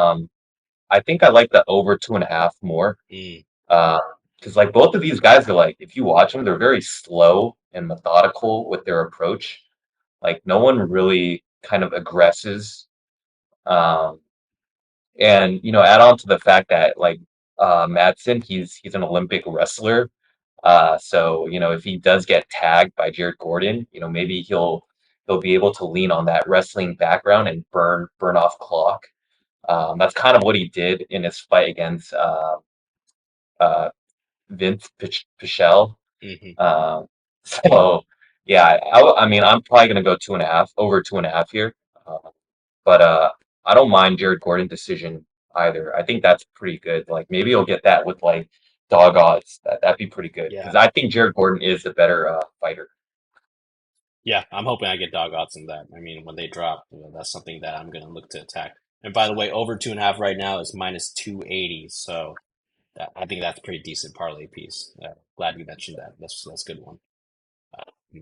I think I like the over 2.5 more. mm, Uh, because like both of these guys are like, if you watch them, they're very slow and methodical with their approach. Like no one really kind of aggresses. Um, and add on to the fact that like Madsen, he's an Olympic wrestler. So if he does get tagged by Jared Gordon, maybe he'll be able to lean on that wrestling background and burn off clock. That's kind of what he did in his fight against uh, Vince Pichel. hmm Um, so yeah, I mean, I'm probably gonna go 2.5, over 2.5 here. Uh, but I don't mind Jared Gordon decision either. I think that's pretty good. Like maybe you'll get that with like dog odds. That'd be pretty good yeah, because I think Jared Gordon is the better fighter. yeah. I'm hoping I get dog odds in that. I mean, when they drop, that's something that I'm going to look to attack. And by the way, over 2.5 right now is minus 280. So I think that's a pretty decent parlay piece. Glad you mentioned that. That's a good one.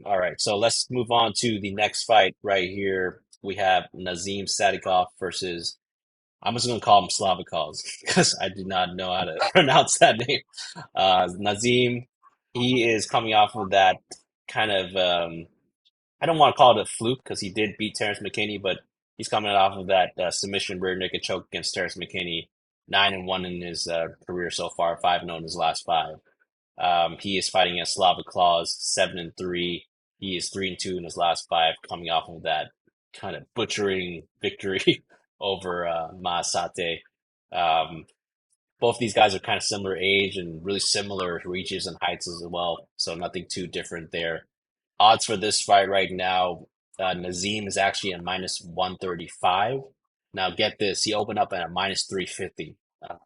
All right, so let's move on to the next fight right here. We have Nazim Sadykhov versus, I'm just going to call him Slavikovs because I do not know how to pronounce that name. Nazim, he is coming off of that kind of, I don't want to call it a fluke because he did beat Terrence McKinney, but he's coming off of that submission rear naked choke against Terrence McKinney, 9-1 in his career so far, 5-0 in his last five. He is fighting against Slava Claus, 7-3. He is 3-2 in his last five, coming off of that kind of butchering victory over Maasate. Um, both these guys are kind of similar age and really similar reaches and heights as well, so nothing too different there. Odds for this fight right now, Nazim is actually at minus 135. Now, get this, he opened up at a minus 350.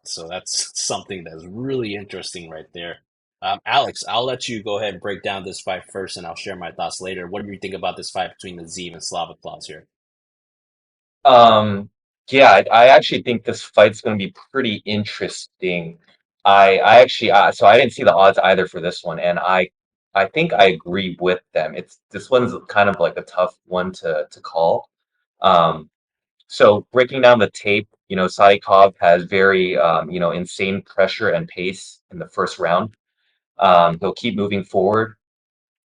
So that's something that's really interesting right there. Alex, I'll let you go ahead and break down this fight first, and I'll share my thoughts later. What do you think about this fight between Nazim and Slava Claus here? Um, yeah, I actually think this fight's going to be pretty interesting. I actually, so I didn't see the odds either for this one, and I think I agree with them. This one's kind of like a tough one to call. Um, so breaking down the tape, Sadykhov has very, insane pressure and pace in the first round. He'll keep moving forward.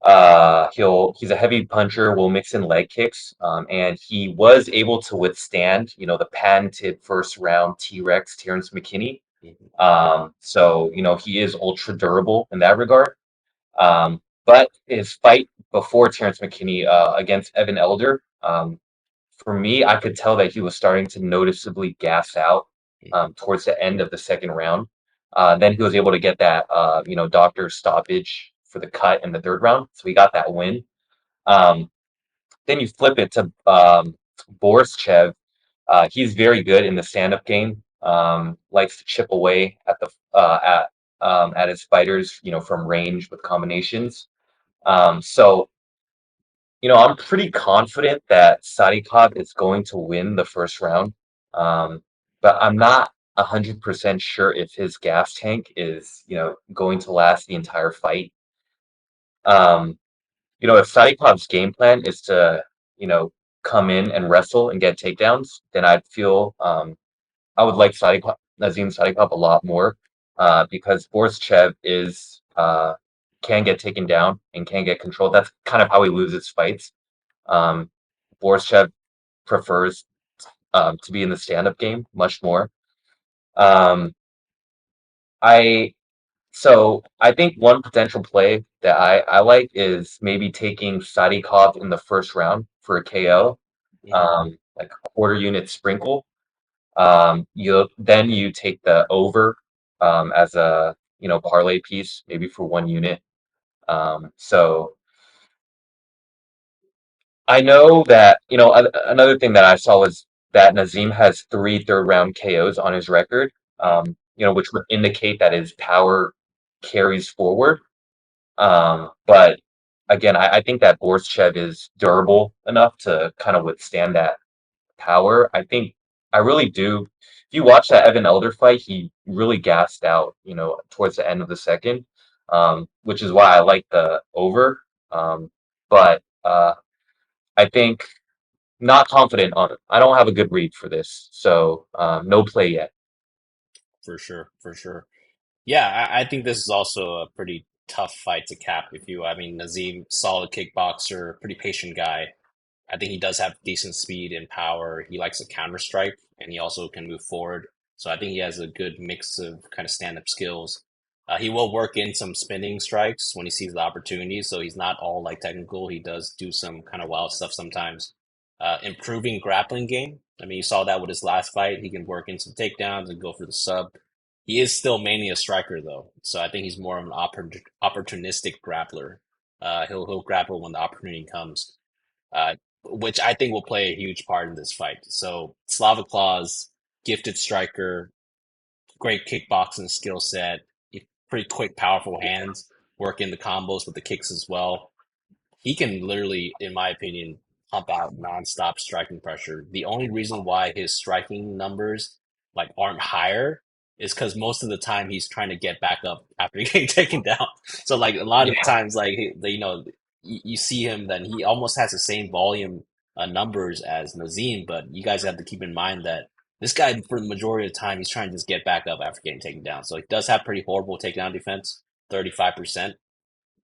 He's a heavy puncher, will mix in leg kicks, and he was able to withstand, the patented first round T-Rex Terrence McKinney. Mhm. So he is ultra durable in that regard. But his fight before Terrence McKinney against Evan Elder, for me, I could tell that he was starting to noticeably gas out Mhm. towards the end of the second round. Then he was able to get that, doctor stoppage for the cut in the third round. So he got that win. Um, then you flip it to Borshchev. He's very good in the stand-up game. Likes to chip away at his fighters, from range with combinations. So I'm pretty confident that Sadykhov is going to win the first round, um, but I'm not 100% sure if his gas tank is, going to last the entire fight. Um, if Sadikhov's game plan is to, you know, come in and wrestle and get takedowns, then I would like Nazim Sadykhov a lot more. because Borshchev is can get taken down and can get controlled. That's kind of how he loses fights. Um, Borshchev prefers to be in the stand-up game much more. Um, I I think one potential play that I like is maybe taking Sadykhov in the first round for a KO, Mhm. like a quarter unit sprinkle. You take the over as a parlay piece, maybe for 1 unit. So I know that another thing that I saw was that Nazim has three third round KOs on his record, which would indicate that his power carries forward. But again, I think that Borshchev is durable enough to kind of withstand that power. I really do. If you watch that Evan Elder fight, he really gassed out, towards the end of the second, which is why I like the over. But I think not confident on it. I don't have a good read for this, so no play yet. For sure, for sure. Yeah, I think this is also a pretty tough fight to cap. If you, I mean, Nazim, solid kickboxer, pretty patient guy. I think he does have decent speed and power. He likes to counter strike, and he also can move forward. So I think he has a good mix of kind of stand up skills. He will work in some spinning strikes when he sees the opportunity. So he's not all like technical. He does do some kind of wild stuff sometimes. Improving grappling game. I mean, you saw that with his last fight. He can work in some takedowns and go for the sub. He is still mainly a striker though, so I think he's more of an opportunistic grappler. He'll grapple when the opportunity comes. Which I think will play a huge part in this fight. So Slava Claus, gifted striker, great kickboxing skill set, pretty quick, powerful hands, work in the combos with the kicks as well. He can literally, in my opinion, pump out nonstop striking pressure. The only reason why his striking numbers like aren't higher is because most of the time he's trying to get back up after getting taken down. So like a lot of Yeah, times, like you see him, then he almost has the same volume numbers as Nazim. But you guys have to keep in mind that this guy, for the majority of the time, he's trying to just get back up after getting taken down. So he does have pretty horrible takedown defense, 35%.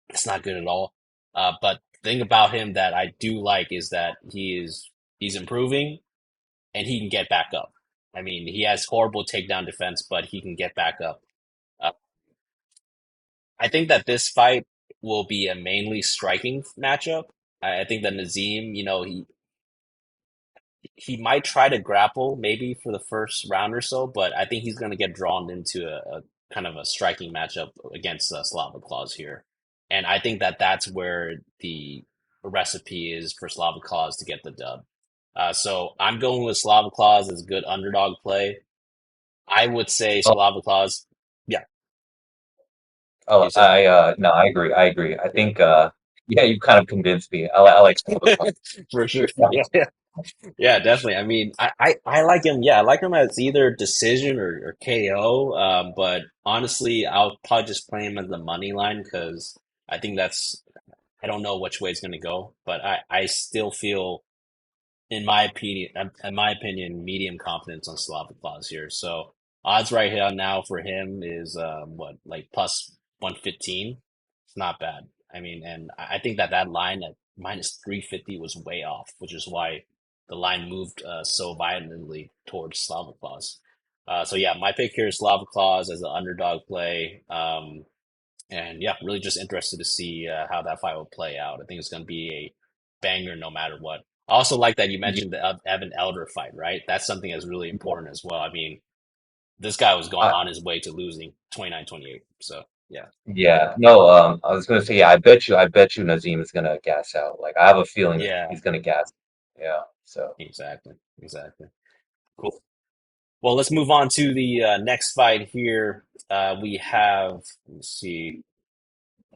It's not good at all. But the thing about him that I do like is that he's improving and he can get back up. I mean, he has horrible takedown defense, but he can get back up. Uh, I think that this fight will be a mainly striking matchup. I think that Nazim, he might try to grapple maybe for the first round or so, but I think he's going to get drawn into a kind of a striking matchup against Slava Claus here. And I think that that's where the recipe is for Slava Claus to get the dub. So I'm going with Slava Claus as a good underdog play. I would say oh, Slava Claus. Yeah, oh, you said. no, I agree. I agree. I think yeah, you kind of convinced me. I like For sure. yeah, Yeah, yeah. Yeah, definitely. I mean, I like him. Yeah, I like him as either decision or KO. But honestly, I'll probably just play him as the money line because I think that's, I don't know which way it's going to go, but I still feel, in my opinion, medium confidence on Slavic Claus here. So odds right here now for him is what, like plus 115. It's not bad. I mean, and I think that that line at minus 350 was way off, which is why the line moved so violently towards Slavic Claus. So yeah, my pick here is Slavic Claus as an underdog play. And yeah, really just interested to see how that fight will play out. I think it's going to be a banger no matter what. I also like that you yeah, mentioned the Evan Elder fight, right? That's something that's really important as well. I mean, this guy was going I, on his way to losing 29-28. So yeah, yeah. No, I was gonna say, yeah, I bet you Nazim is gonna gas out. Like I have a feeling yeah, he's gonna gas. Yeah. So exactly, exactly. Cool. Well, let's move on to the next fight here. We have, let me see,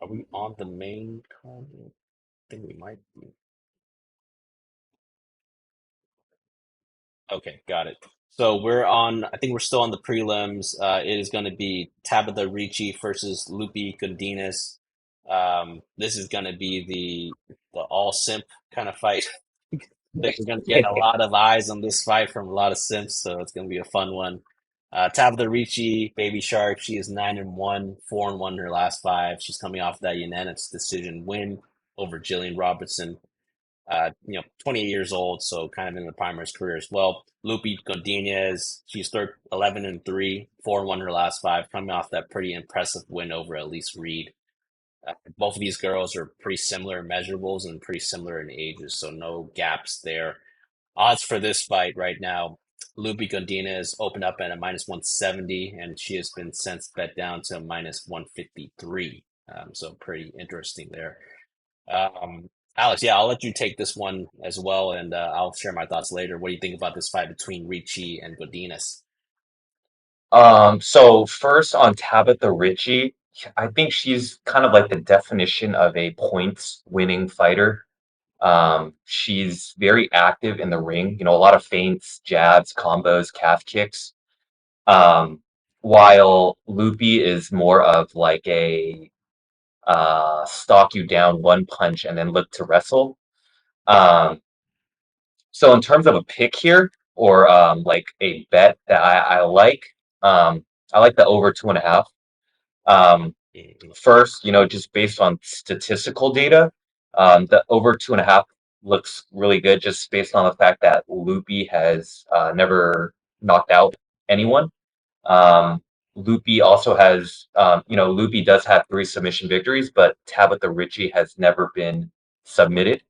are we on the main card? I think we might be. Okay, got it. So we're on, I think we're still on the prelims. It is going to be Tabatha Ricci versus Godinez. This is going to be the all simp kind of fight. I think we're going to get a lot of eyes on this fight from a lot of simps, so it's going to be a fun one. Tabatha Ricci, Baby Shark, she is 9-1, 4-1 in her last five. She's coming off that unanimous decision win over Jillian Robertson. 28 years old, so kind of in the prime of his career as well. Lupita Godinez, she's 11-3, 4-1 her last five, coming off that pretty impressive win over Elise Reed. Both of these girls are pretty similar in measurables and pretty similar in ages, so no gaps there. Odds for this fight right now, Lupita Godinez opened up at a minus 170, and she has been since bet down to minus 153. So pretty interesting there. Alex, yeah, I'll let you take this one as well, and I'll share my thoughts later. What do you think about this fight between Ricci and Godinez? So first on Tabitha Ricci, I think she's kind of like the definition of a points winning fighter. She's very active in the ring, a lot of feints, jabs, combos, calf kicks. Um, while Loopy is more of like a stalk you down one punch and then look to wrestle. Um, so in terms of a pick here, or like a bet that I like the over 2.5. Um, Mhm. First, just based on statistical data, the over 2.5 looks really good just based on the fact that Loopy has never knocked out anyone. Um, Loopy also has, Loopy does have three submission victories, but Tabitha Ricci has never been submitted.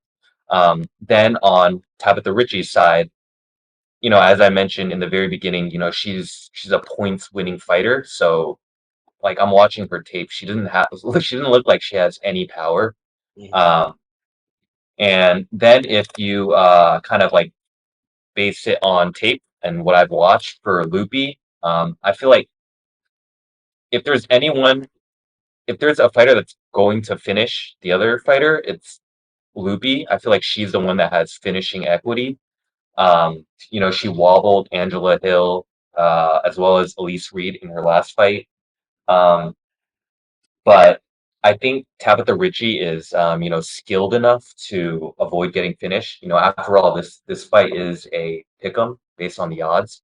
Then on Tabitha Ricci's side, as I mentioned in the very beginning, she's a points winning fighter. So like I'm watching her tape, she doesn't look like she has any power. Mhm. Um, and then if you kind of like base it on tape and what I've watched for Loopy, I feel like if there's anyone, if there's a fighter that's going to finish the other fighter, it's Loopy. I feel like she's the one that has finishing equity. She wobbled Angela Hill as well as Elise Reed in her last fight. Um, but I think Tabitha Ricci is, skilled enough to avoid getting finished. After all, this fight is a pick'em based on the odds.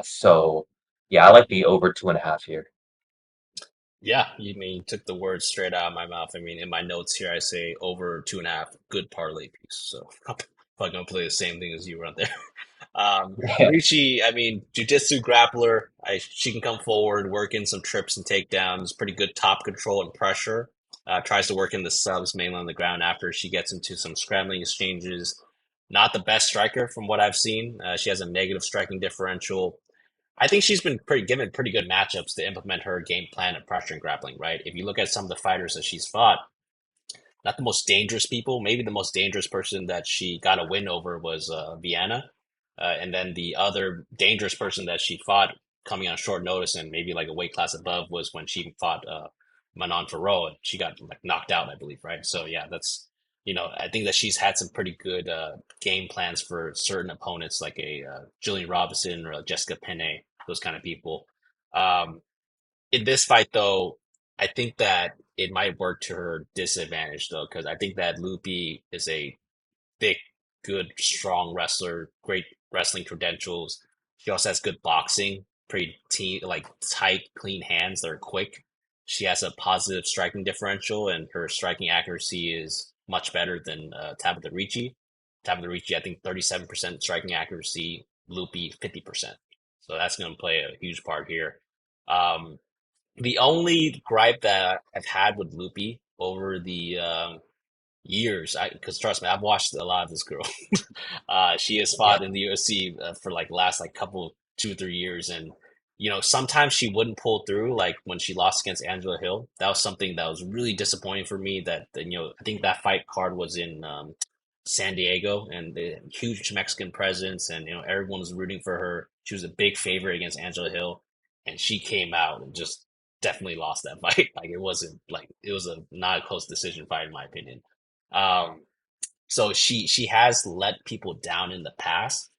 So yeah, I like the over 2.5 here. Yeah, you mean you took the words straight out of my mouth. I mean, in my notes here, I say over 2.5, good parlay piece. So I'm probably gonna play the same thing as you right there. Yeah. Ricci, I mean, jiu-jitsu grappler. She can come forward, work in some trips and takedowns, pretty good top control and pressure. Tries to work in the subs mainly on the ground after she gets into some scrambling exchanges. Not the best striker from what I've seen. She has a negative striking differential. I think she's been pretty given pretty good matchups to implement her game plan of pressure and grappling, right? If you look at some of the fighters that she's fought, not the most dangerous people. Maybe the most dangerous person that she got a win over was Vienna, and then the other dangerous person that she fought coming on short notice and maybe like a weight class above was when she fought Manon Farrow, and she got like knocked out, I believe, right? So yeah, that's I think that she's had some pretty good game plans for certain opponents like a Jillian Robinson or a Jessica Penne, those kind of people. Um, in this fight, though, I think that it might work to her disadvantage, though, because I think that Loopy is a thick, good, strong wrestler, great wrestling credentials. She also has good boxing, pretty like tight, clean hands that are quick. She has a positive striking differential, and her striking accuracy is much better than Tabatha Ricci. Tabatha Ricci, I think 37% striking accuracy, Loopy 50%. So that's going to play a huge part here. Um, the only gripe that I've had with Loopy over the years, because trust me, I've watched a lot of this girl. She has Yeah. fought in the UFC for like last like couple 2 or 3 years, and sometimes she wouldn't pull through. Like when she lost against Angela Hill, that was something that was really disappointing for me. That I think that fight card was in San Diego, and the huge Mexican presence, and everyone was rooting for her. She was a big favorite against Angela Hill, and she came out and just definitely lost that fight. Like it was a not a close decision fight in my opinion. Um, so she has let people down in the past,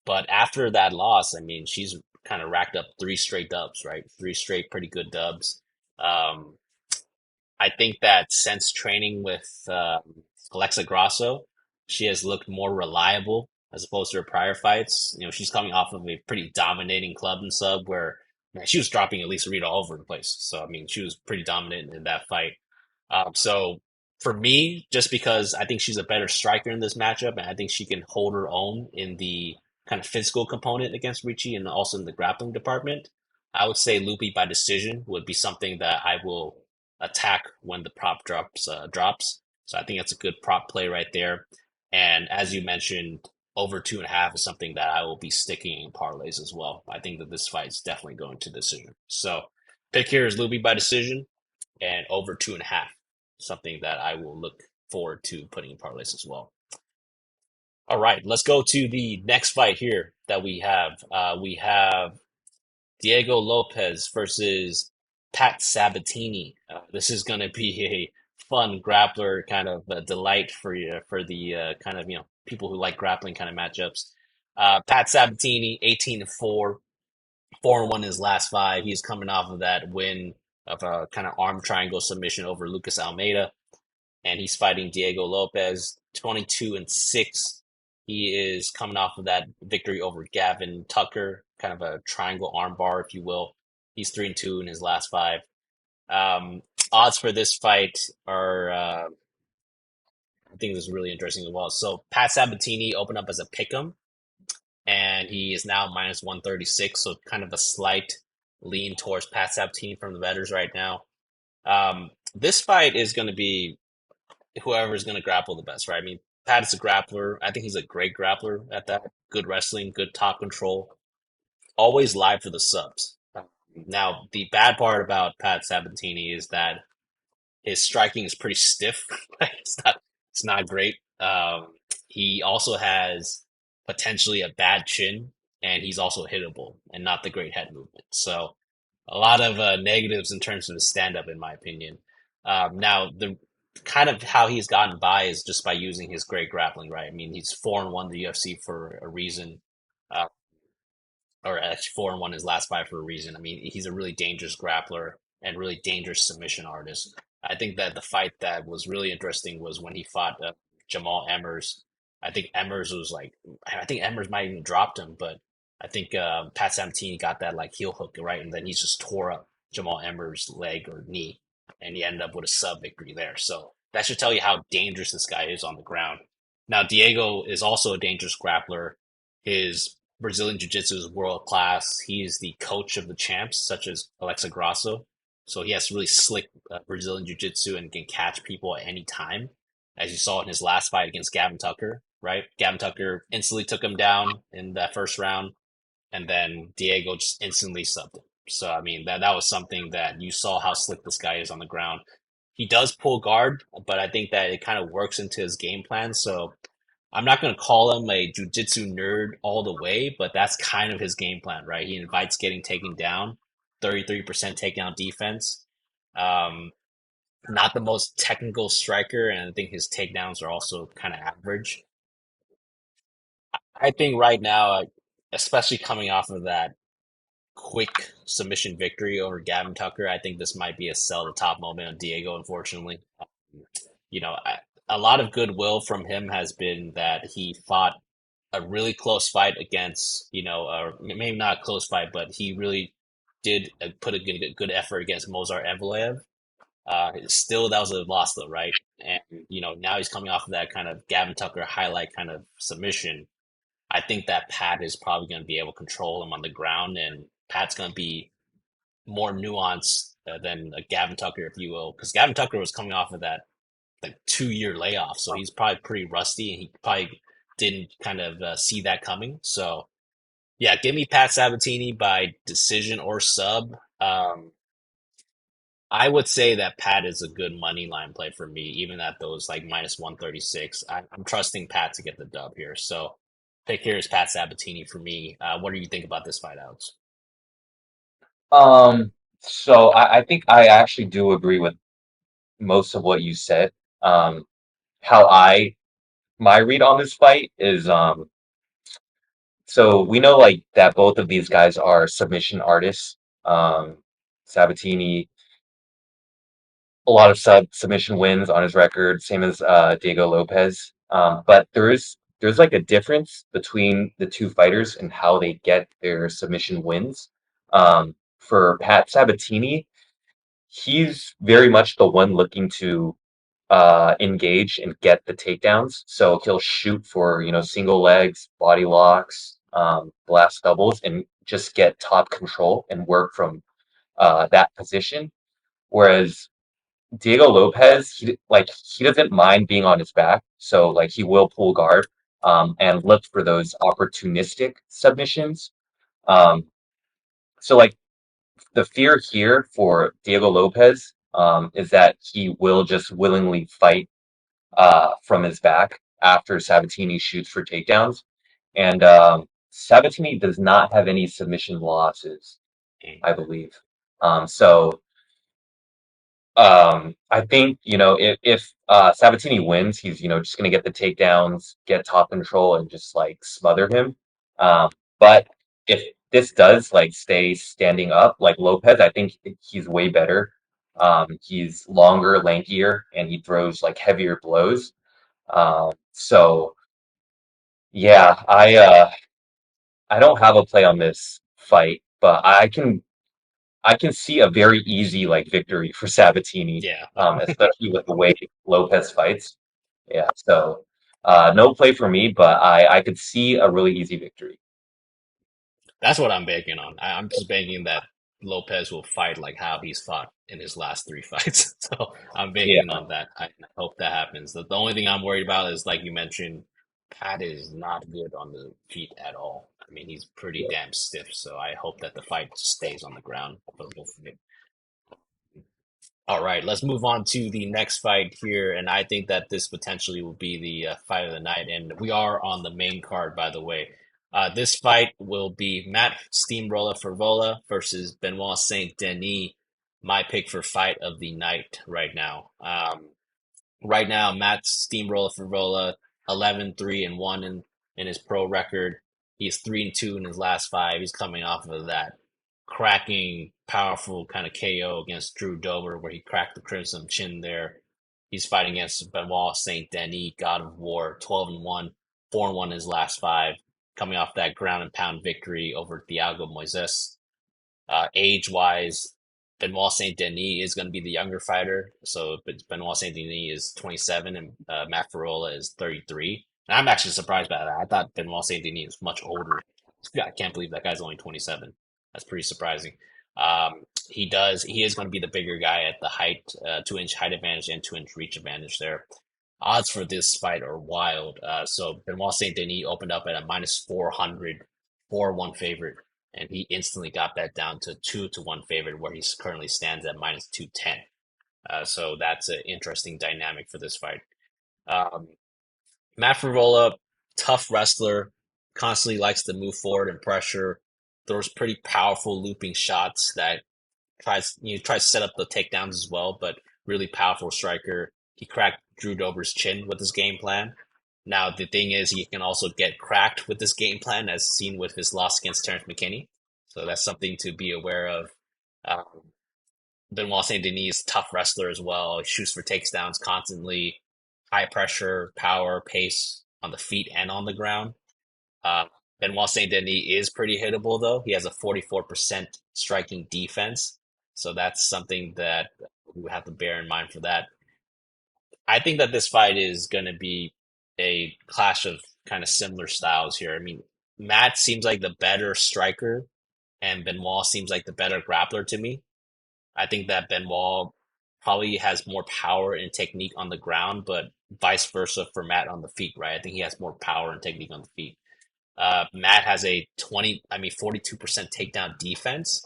but after that loss, I mean, she's kind of racked up three straight dubs, right? Three straight pretty good dubs. Um, I think that since training with Alexa Grasso, she has looked more reliable. as opposed to her prior fights. She's coming off of a pretty dominating club and sub where man, she was dropping at least Rita all over the place. So I mean, she was pretty dominant in that fight. So for me, just because I think she's a better striker in this matchup, and I think she can hold her own in the kind of physical component against Ricci and also in the grappling department, I would say Lupi by decision would be something that I will attack when the prop drops. So I think that's a good prop play right there. And as you mentioned, over 2.5 is something that I will be sticking in parlays as well. I think that this fight is definitely going to decision. So pick here is Lupi by decision and over 2.5, something that I will look forward to putting in parlays as well. All right, let's go to the next fight here that we have. We have Diego Lopes versus Pat Sabatini. This is going to be a fun grappler kind of delight for you for the kind of people who like grappling kind of matchups. Pat Sabatini, 18-4, 4-1 in his last five. He's coming off of that win of a kind of arm triangle submission over Lucas Almeida, and he's fighting Diego Lopes, 22-6. He is coming off of that victory over Gavin Tucker, kind of a triangle armbar, if you will. He's 3-2 in his last five. Odds for this fight are, I think this is really interesting as well. So Pat Sabatini opened up as a pick'em, and he is now minus 136. So kind of a slight lean towards Pat Sabatini from the bettors right now. This fight is going to be whoever is going to grapple the best, right? I mean, Pat is a grappler. I think he's a great grappler at that. Good wrestling, good top control. Always live for the subs. Now, the bad part about Pat Sabatini is that his striking is pretty stiff. It's not great. He also has potentially a bad chin, and he's also hittable and not the great head movement. So a lot of negatives in terms of his stand up, in my opinion. Now, the kind of how he's gotten by is just by using his great grappling, right? I mean, he's 4-1 the UFC for a reason. Uh, or actually 4-1 his last five for a reason. I mean, he's a really dangerous grappler and really dangerous submission artist. I think that the fight that was really interesting was when he fought Jamall Emmers. I think Emmers was like, I think Emmers might even dropped him, but I think Pat Sabatini got that like heel hook, right? And then he just tore up Jamall Emmers' leg or knee, and he ended up with a sub victory there. So that should tell you how dangerous this guy is on the ground. Now, Diego is also a dangerous grappler. His Brazilian Jiu Jitsu is world class. He is the coach of the champs, such as Alexa Grasso. So he has really slick Brazilian Jiu Jitsu and can catch people at any time, as you saw in his last fight against Gavin Tucker, right? Gavin Tucker instantly took him down in that first round, and then Diego just instantly subbed him. So, I mean, that was something that you saw how slick this guy is on the ground. He does pull guard, but I think that it kind of works into his game plan. So I'm not going to call him a jujitsu nerd all the way, but that's kind of his game plan, right? He invites getting taken down, 33% takedown defense. Um, Not the most technical striker, and I think his takedowns are also kind of average. I think right now, especially coming off of that quick submission victory over Gavin Tucker, I think this might be a sell to top moment on Diego, unfortunately. You know, a lot of goodwill from him has been that he fought a really close fight against, maybe not a close fight, but he really did put a good effort against Mozart Evloev. Still, that was a loss though, right? And, now he's coming off of that kind of Gavin Tucker highlight kind of submission. I think that Pat is probably going to be able to control him on the ground, and Pat's going to be more nuanced than a Gavin Tucker, if you will, because Gavin Tucker was coming off of that like 2-year layoff, so he's probably pretty rusty, and he probably didn't kind of see that coming. So yeah, give me Pat Sabatini by decision or sub. I would say that Pat is a good money line play for me, even at those like minus 136. I'm trusting Pat to get the dub here. So pick here is Pat Sabatini for me. What do you think about this fight, Alex? Um, so I think I actually do agree with most of what you said. Um, how my read on this fight is so we know like that both of these guys are submission artists. Sabatini, a lot of submission wins on his record, same as Diego Lopes. But there is there's like a difference between the two fighters and how they get their submission wins. For Pat Sabatini, he's very much the one looking to engage and get the takedowns. So he'll shoot for, single legs, body locks, blast doubles, and just get top control and work from that position. Whereas Diego Lopez, he doesn't mind being on his back, so like he will pull guard and look for those opportunistic submissions. Um, so like the fear here for Diego Lopez is that he will just willingly fight from his back after Sabatini shoots for takedowns. And Sabatini does not have any submission losses, I believe. So I think, if Sabatini wins, he's, just going to get the takedowns, get top control, and just like smother him. But if this does like stay standing up, like Lopez, I think he's way better. He's longer, lankier, and he throws like heavier blows. So yeah, I don't have a play on this fight, but I can see a very easy like victory for Sabatini, Yeah. especially with the way Lopez fights. Yeah, so no play for me, but I could see a really easy victory. That's what I'm banking on. I'm just banking that Lopez will fight like how he's fought in his last three fights. So I'm banking Yeah, on that. I hope that happens. The only thing I'm worried about is, like you mentioned, Pat is not good on the feet at all. I mean, he's pretty yeah. damn stiff. So I hope that the fight stays on the ground for both of them. All right, let's move on to the next fight here, and I think that this potentially will be the fight of the night. And we are on the main card, by the way. This fight will be Matt Steamroller Frevola versus Benoit Saint-Denis. My pick for fight of the night right now. Right now, Matt Steamroller Frevola 11-3-1 in his pro record. He's 3-2 in his last five. He's coming off of that cracking, powerful kind of KO against Drew Dober, where he cracked the Crimson Chin there. He's fighting against Benoit Saint Denis, God of War, 12-1, 4-1 in his last five, coming off that ground and pound victory over Thiago Moises. Age wise, Benoit Saint Denis is going to be the younger fighter. So Benoit Saint Denis is 27 and Matt Frevola is 33. And I'm actually surprised by that. I thought Benoit Saint Denis was much older. Yeah, I can't believe that guy's only 27. That's pretty surprising. He is going to be the bigger guy at the height, 2-inch height advantage and 2-inch reach advantage there. Odds for this fight are wild. So Benoit Saint Denis opened up at a minus 400, 4-1 favorite, and he instantly got that down to 2-1 favorite, where he currently stands at minus 210. So that's an interesting dynamic for this fight. Um, Matt Frevola, tough wrestler, constantly likes to move forward and pressure, throws pretty powerful looping shots that tries to set up the takedowns as well, but really powerful striker. He cracked Drew Dober's chin with his game plan. Now the thing is, he can also get cracked with this game plan, as seen with his loss against Terrence McKinney. So that's something to be aware of. Um, Benoit Saint Denis, tough wrestler as well. He shoots for takedowns constantly, high pressure, power, pace on the feet and on the ground. Uh, Benoit Saint Denis is pretty hittable, though. He has a 44% striking defense. So that's something that we have to bear in mind for that. I think that this fight is going to be a clash of kind of similar styles here. I mean, Matt seems like the better striker, and Benoit seems like the better grappler to me. I think that Benoit probably has more power and technique on the ground, but vice versa for Matt on the feet, right? I think he has more power and technique on the feet. Matt has a 42% takedown defense,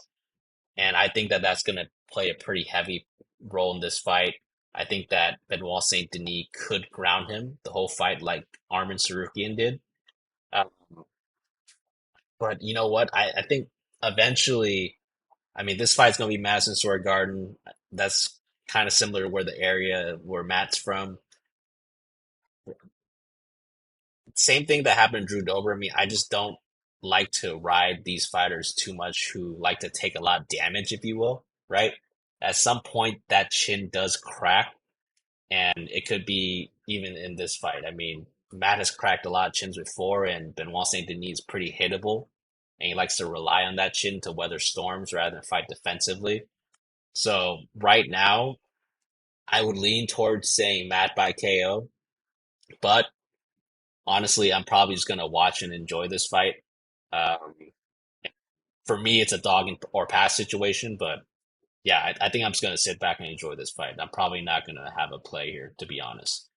and I think that that's going to play a pretty heavy role in this fight. I think that Benoit Saint Denis could ground him the whole fight, like Armin Sarukian did. Um, but you know what? I think eventually, I mean, this fight's going to be Madison Square Garden. That's kind of similar to where the area where Matt's from. Same thing that happened to Drew Dober. I mean, I just don't like to ride these fighters too much who like to take a lot of damage, if you will, right? At some point, that chin does crack, and it could be even in this fight. I mean, Matt has cracked a lot of chins before, and Benoit Saint-Denis is pretty hittable, and he likes to rely on that chin to weather storms rather than fight defensively. So right now, I would lean towards saying Matt by KO, but honestly, I'm probably just gonna watch and enjoy this fight. Um, for me, it's a dog or pass situation, but yeah, I think I'm just gonna sit back and enjoy this fight. I'm probably not gonna have a play here, to be honest.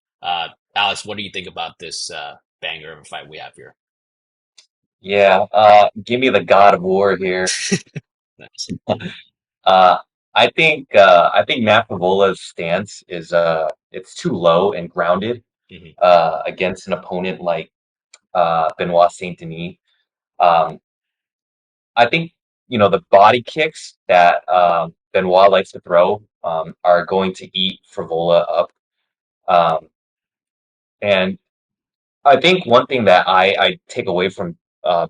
Alex, what do you think about this banger of a fight we have here? Yeah, give me the God of War here. Nice. Uh, I think Matt Fevola's stance is it's too low and grounded Hmm. against an opponent like Benoit Saint-Denis. Um, I think the body kicks that Benoit likes to throw are going to eat Frevola up. Um, and I think one thing that I take away from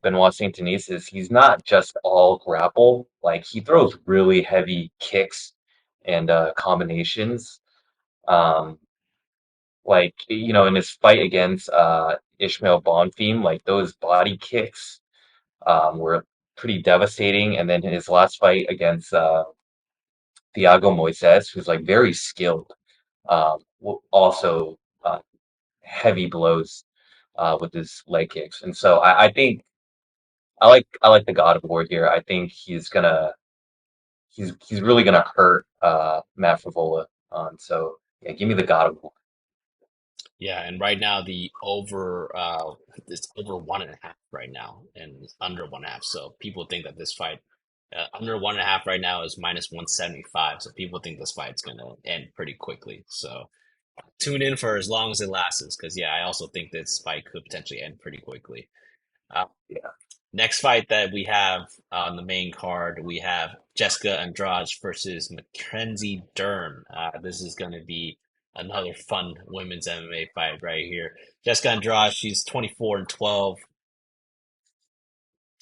Benoit Saint Denis is he's not just all grapple. Like he throws really heavy kicks and combinations. Um, like in his fight against Ishmael Bonfim, like those body kicks were pretty devastating. And then in his last fight against Thiago Moises, who's like very skilled, also heavy blows with his leg kicks. And so I think I like the God of War here. I think he's really gonna hurt Matt Frevola. So yeah, give me the God of War. Yeah, and right now the over it's over 1.5 right now, and it's under 1.5. So people think that this fight under 1.5 right now is minus 175. So people think this fight's gonna end pretty quickly. So tune in for as long as it lasts, because yeah, I also think this fight could potentially end pretty quickly. Uh, Yeah. Next fight that we have on the main card, we have Jessica Andrade versus Mackenzie Dern. This is going to be another fun women's MMA fight right here. Jessica Andrade, she's 24-12,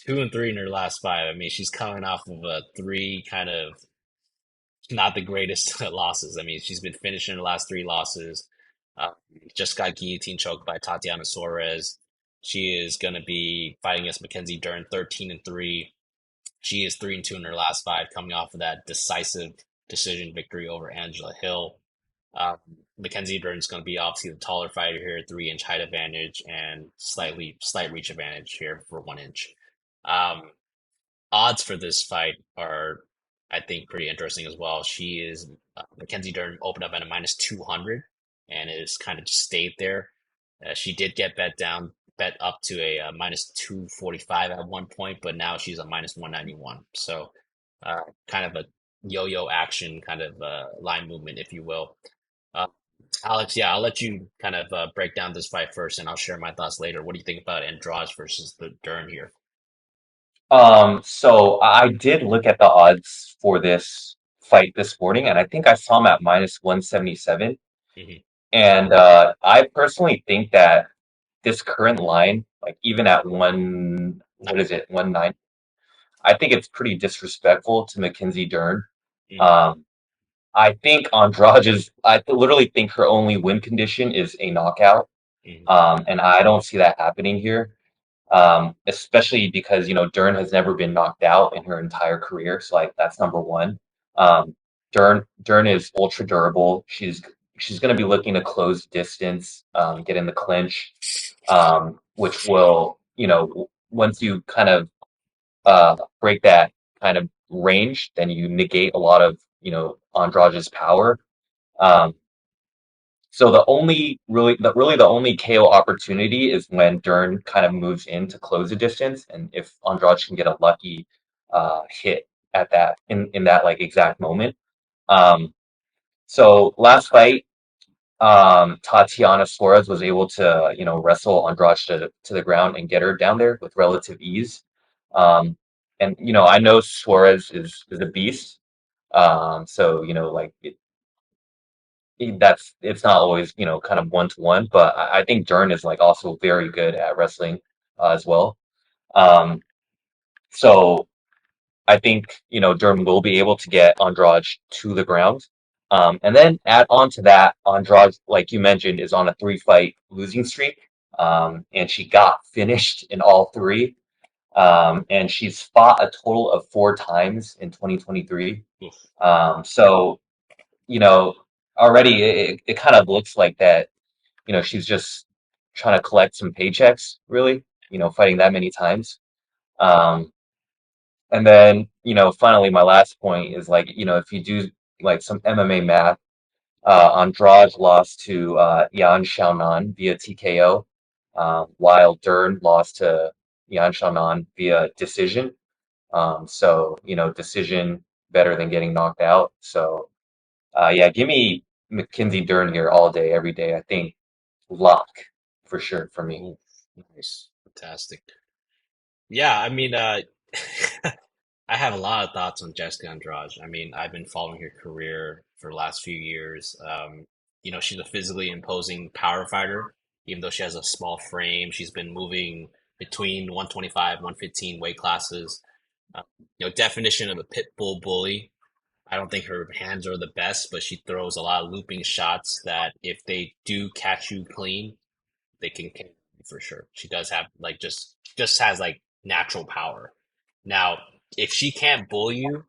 2-3 in her last five. I mean, she's coming off of a three kind of not the greatest losses. I mean, she's been finishing her last three losses. Uh, just got guillotine choked by Tatiana Suarez. She is going to be fighting against Mackenzie Dern, 13-3. She is 3-2 in her last five, coming off of that decisive decision victory over Angela Hill. Um, Mackenzie Dern's going to be obviously the taller fighter here, 3-inch height advantage and slight reach advantage here for 1 inch. Um, Odds for this fight are, I think, pretty interesting as well. She is Mackenzie Dern opened up at a minus 200 and has kind of just stayed there. She did get bet up to a, minus 245 at one point, but now she's a minus 191. So, kind of a yo-yo action, kind of line movement, if you will. Uh, Alex, yeah, I'll let you kind of break down this fight first, and I'll share my thoughts later. What do you think about Andrade versus the Dern here? So I did look at the odds for this fight this morning, and I think I saw them at minus 177. Hmm. And I personally think that this current line, like even at what is it, 190, I think it's pretty disrespectful to Mackenzie Dern. Um, I think I literally think her only win condition is a knockout. Hmm. And I don't see that happening here. Especially because Dern has never been knocked out in her entire career, so like that's number one. Dern is ultra durable. She's going to be looking to close distance, get in the clinch, which will once you kind of break that kind of range, then you negate a lot of Andrade's power. Um, so the only KO opportunity is when Dern kind of moves in to close the distance, and if Andrade can get a lucky hit at that in that like exact moment. Um, so last fight, Tatiana Suarez was able to wrestle Andrade to the ground and get her down there with relative ease. And I know Suarez is a beast. So like it's not always kind of 1-to-1, but I think Dern is like also very good at wrestling as well. Um, so I think Dern will be able to get Andrade to the ground. And then add on to that, Andrade, like you mentioned, is on a 3-fight losing streak. and she got finished in all three. And she's fought a total of 4 times in 2023. Oof. So, you know, already it kind of looks like that, she's just trying to collect some paychecks, really, fighting that many times. Um, and then, finally, my last point is like, if you do like some MMA math, Andrade lost to Yan Xiaonan via TKO, while Dern lost to Yan Xiaonan via decision. So, decision better than getting knocked out. So, yeah, give me Mackenzie Dern here all day, every day. I think lock for sure for me. Oof. Nice. Fantastic. Yeah, I mean, I have a lot of thoughts on Jessica Andrade. I mean, I've been following her career for the last few years. She's a physically imposing power fighter, even though she has a small frame. She's been moving between 125, 115 weight classes. Uh, definition of a pit bull bully. I don't think her hands are the best, but she throws a lot of looping shots that if they do catch you clean, they can kill you for sure. She does have like just has like natural power. Now, if she can't bull you,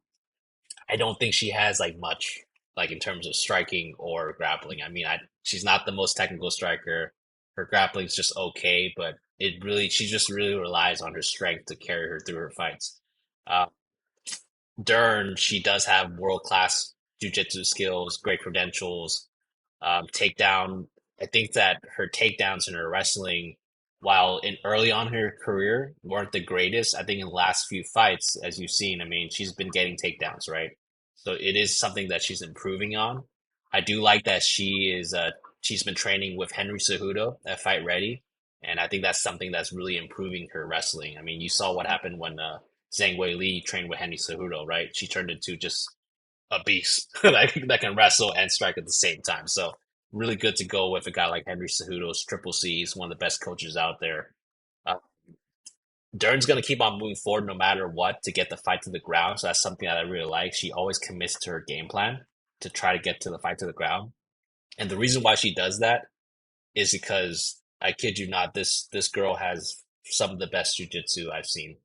I don't think she has like much like in terms of striking or grappling. I mean, she's not the most technical striker. Her grappling's just okay, but she just really relies on her strength to carry her through her fights. Uh, Dern, she does have world class jujitsu skills, great credentials, takedown. I think that her takedowns in her wrestling, while in early on in her career, weren't the greatest. I think in the last few fights, as you've seen, I mean, she's been getting takedowns, right? So it is something that she's improving on. I do like that she's been training with Henry Cejudo at Fight Ready, and I think that's something that's really improving her wrestling. I mean, you saw what happened when Zhang Wei Li trained with Henry Cejudo, right? She turned into just a beast that can wrestle and strike at the same time. So really good to go with a guy like Henry Cejudo's Triple C. He's one of the best coaches out there. Uh, Dern's going to keep on moving forward no matter what to get the fight to the ground. So that's something that I really like. She always commits to her game plan to try to get to the fight to the ground. And the reason why she does that is because I kid you not, this girl has some of the best jujitsu I've seen,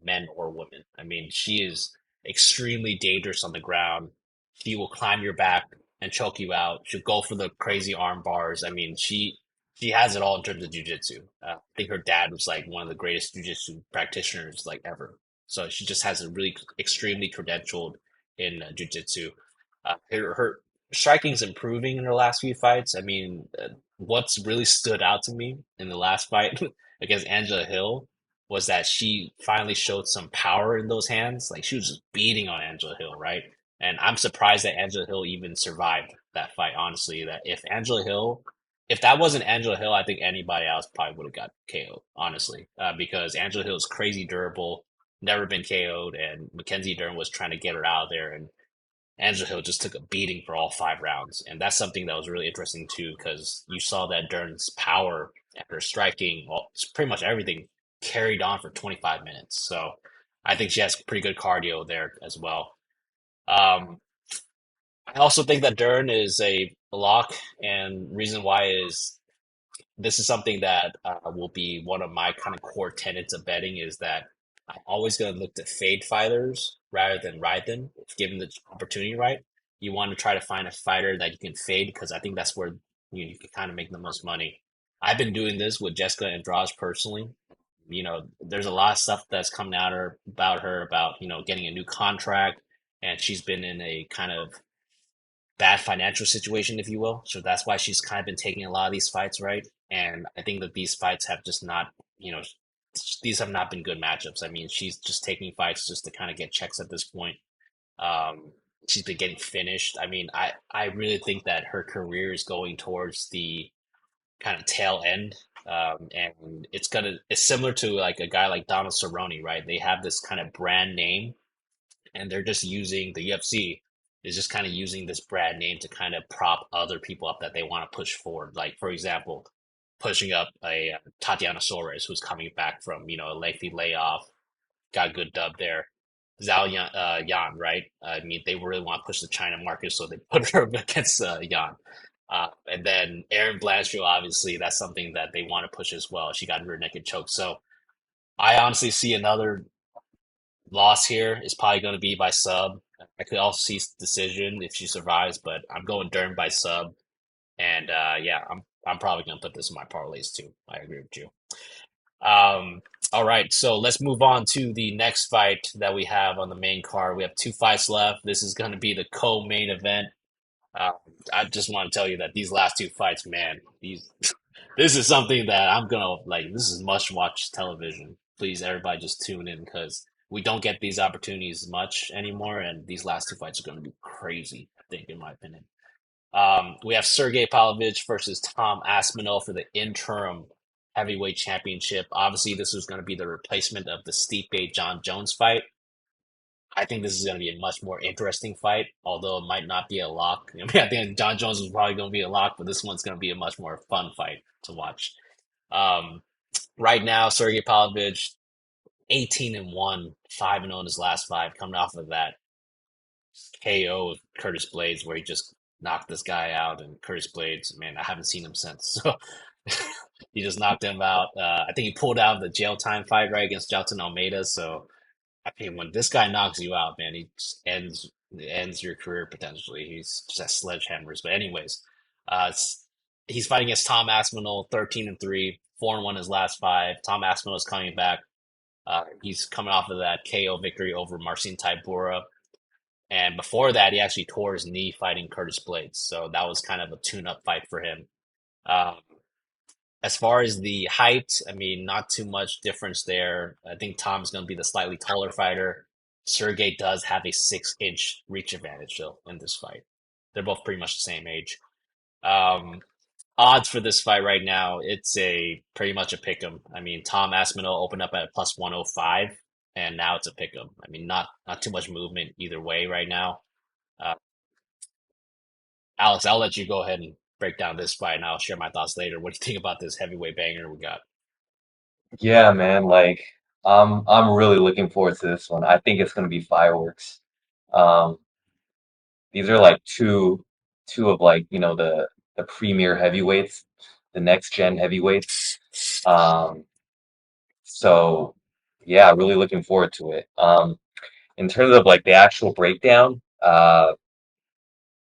men or women. I mean, she is extremely dangerous on the ground. She will climb your back and choke you out. She'll go for the crazy arm bars. I mean, she has it all in terms of jujitsu. I think her dad was like one of the greatest jujitsu practitioners like ever. So she just has a really extremely credentialed in jujitsu. Her striking's improving in her last few fights. I mean, what's really stood out to me in the last fight against Angela Hill was that she finally showed some power in those hands. Like she was just beating on Angela Hill, right? And I'm surprised that Angela Hill even survived that fight, honestly. If that wasn't Angela Hill, I think anybody else probably would have got KO'd, honestly, because Angela Hill is crazy durable, never been KO'd, and Mackenzie Dern was trying to get her out of there. And Angela Hill just took a beating for all 5 rounds. And that's something that was really interesting too, because you saw that Dern's power and her striking, well, it's pretty much everything carried on for 25 minutes. So I think she has pretty good cardio there as well. Um, I also think that Dern is a lock, and reason why is this is something that will be one of my kind of core tenets of betting is that I'm always going to look to fade fighters rather than ride them, if given the opportunity, right? You want to try to find a fighter that you can fade because I think that's where you can kind of make the most money. I've been doing this with Jessica Andrade personally. There's a lot of stuff that's coming out about her about, getting a new contract, and she's been in a kind of bad financial situation, if you will. So that's why she's kind of been taking a lot of these fights, right? And I think that these fights have just not, these have not been good matchups. I mean, she's just taking fights just to kind of get checks at this point. Um, she's been getting finished. I mean, I really think that her career is going towards the kind of tail end. And it's similar to like a guy like Donald Cerrone, right? They have this kind of brand name and they're just using the UFC is just kind of using this brand name to kind of prop other people up that they want to push forward. Like for example, pushing up a Tatiana Suarez who's coming back from a lengthy layoff, got a good dub there. Zhao Yan, right? I mean, they really want to push the China market, so they put her up against Yan. And then Erin Blanchfield, obviously, that's something that they want to push as well. She got rear naked choke. So I honestly see another loss here is probably going to be by sub. I could also see decision if she survives, but I'm going Dern by sub. And yeah, I'm probably going to put this in my parlays too. I agree with you. All right, so let's move on to the next fight that we have on the main card. We have two fights left. This is going to be the co-main event. Uh, I just want to tell you that these last two fights, man, these this is something that I'm gonna like. This is must-watch television. Please, everybody, just tune in because we don't get these opportunities much anymore, and these last two fights are going to be crazy. I think, in my opinion. We have Sergei Pavlovich versus Tom Aspinall for the interim heavyweight championship. Obviously, this was going to be the replacement of the Stipe John Jones fight. I think this is going to be a much more interesting fight, although it might not be a lock. I mean, I think John Jones is probably going to be a lock, but this one's going to be a much more fun fight to watch. Um, right now, Sergey Pavlovich, 18-1, 5-0 in his last five, coming off of that KO of Curtis Blades, where he just knocked this guy out. And Curtis Blades, man, I haven't seen him since. So he just knocked him out. I think he pulled out of the jail time fight right against Jelton Almeida. So I mean, when this guy knocks you out, man, he just ends your career potentially. He's just at sledgehammers. But anyways, he's fighting against Tom Aspinall, 13-3, 4-1 his last five. Tom Aspinall is coming back. He's coming off of that KO victory over Marcin Tybura. And before that, he actually tore his knee fighting Curtis Blades. So that was kind of a tune-up fight for him. Um, as far as the height, I mean, not too much difference there. I think Tom's going to be the slightly taller fighter. Sergey does have a 6-inch reach advantage, though, in this fight. They're both pretty much the same age. Um, odds for this fight right now, it's a pretty much a pick 'em. I mean, Tom Aspinall opened up at plus 105, and now it's a pick 'em. I mean, not too much movement either way right now. Uh, Alex, I'll let you go ahead and break down this fight, and I'll share my thoughts later. What do you think about this heavyweight banger we got? Yeah, man, like I'm really looking forward to this one. I think it's gonna be fireworks. Um, these are like two of like, the premier heavyweights, the next gen heavyweights. Um, so yeah, really looking forward to it. In terms of like the actual breakdown,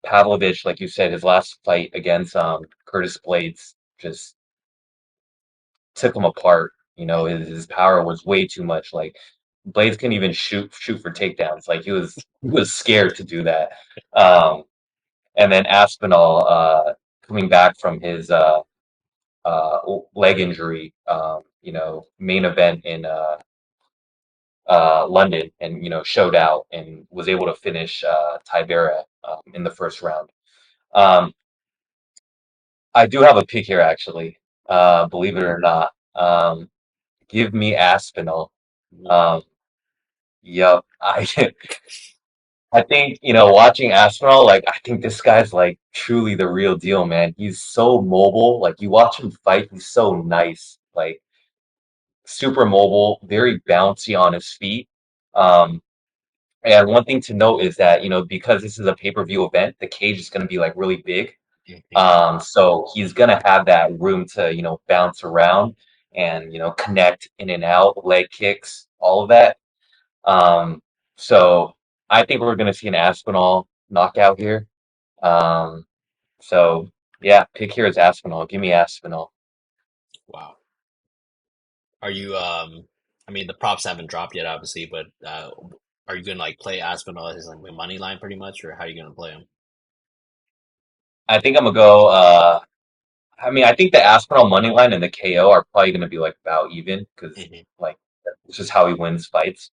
Pavlovich, like you said, his last fight against Curtis Blades just took him apart. His power was way too much. Like Blades couldn't even shoot for takedowns. Like he was scared to do that. Um, and then Aspinall, coming back from his leg injury, main event in London, and showed out and was able to finish Tybera in the first round. Um, I do have a pick here, actually. Believe it or not. Give me Aspinall. Um, yep. I think, watching Aspinall, like, I think this guy's like truly the real deal, man. He's so mobile. Like, you watch him fight, he's so nice. Like, super mobile, very bouncy on his feet. Um, and one thing to note is that, because this is a pay-per-view event, the cage is going to be like really big. Mhm. So he's gonna have that room to, bounce around and, connect in and out, leg kicks, all of that. Um, so I think we're gonna see an Aspinall knockout here. Um, so yeah, pick here is Aspinall. Give me Aspinall. Wow. Are you I mean the props haven't dropped yet obviously, but are you gonna like play Aspinall as like a money line pretty much, or how are you gonna play him? I think I'm gonna go. I mean, I think the Aspinall money line and the KO are probably gonna be like about even because Hmm. like it's just how he wins fights.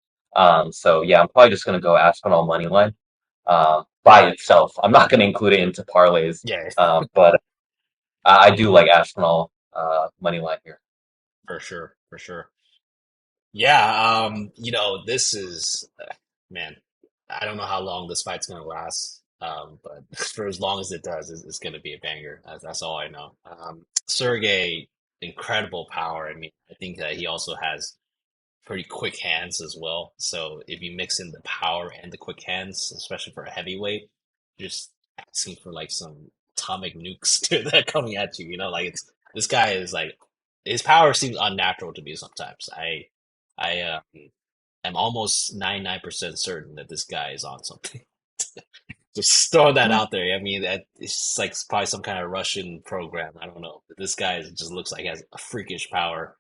So yeah, I'm probably just gonna go Aspinall money line. By itself. I'm not going to include it into parlays, Yeah, but I do like Aspinall money line here. for sure, for sure. Yeah, this is man, I don't know how long this fight's gonna last. But for as long as it does, it's gonna be a banger. That's all I know. Sergey, incredible power. I mean, I think that he also has pretty quick hands as well. So if you mix in the power and the quick hands, especially for a heavyweight, you're just asking for like some atomic nukes that are coming at you. You know, like it's this guy is like his power seems unnatural to me sometimes. I am almost 99% certain that this guy is on something. Just throw that out there. I mean, it's like probably some kind of Russian program. I don't know. But this guy just looks like he has a freakish power.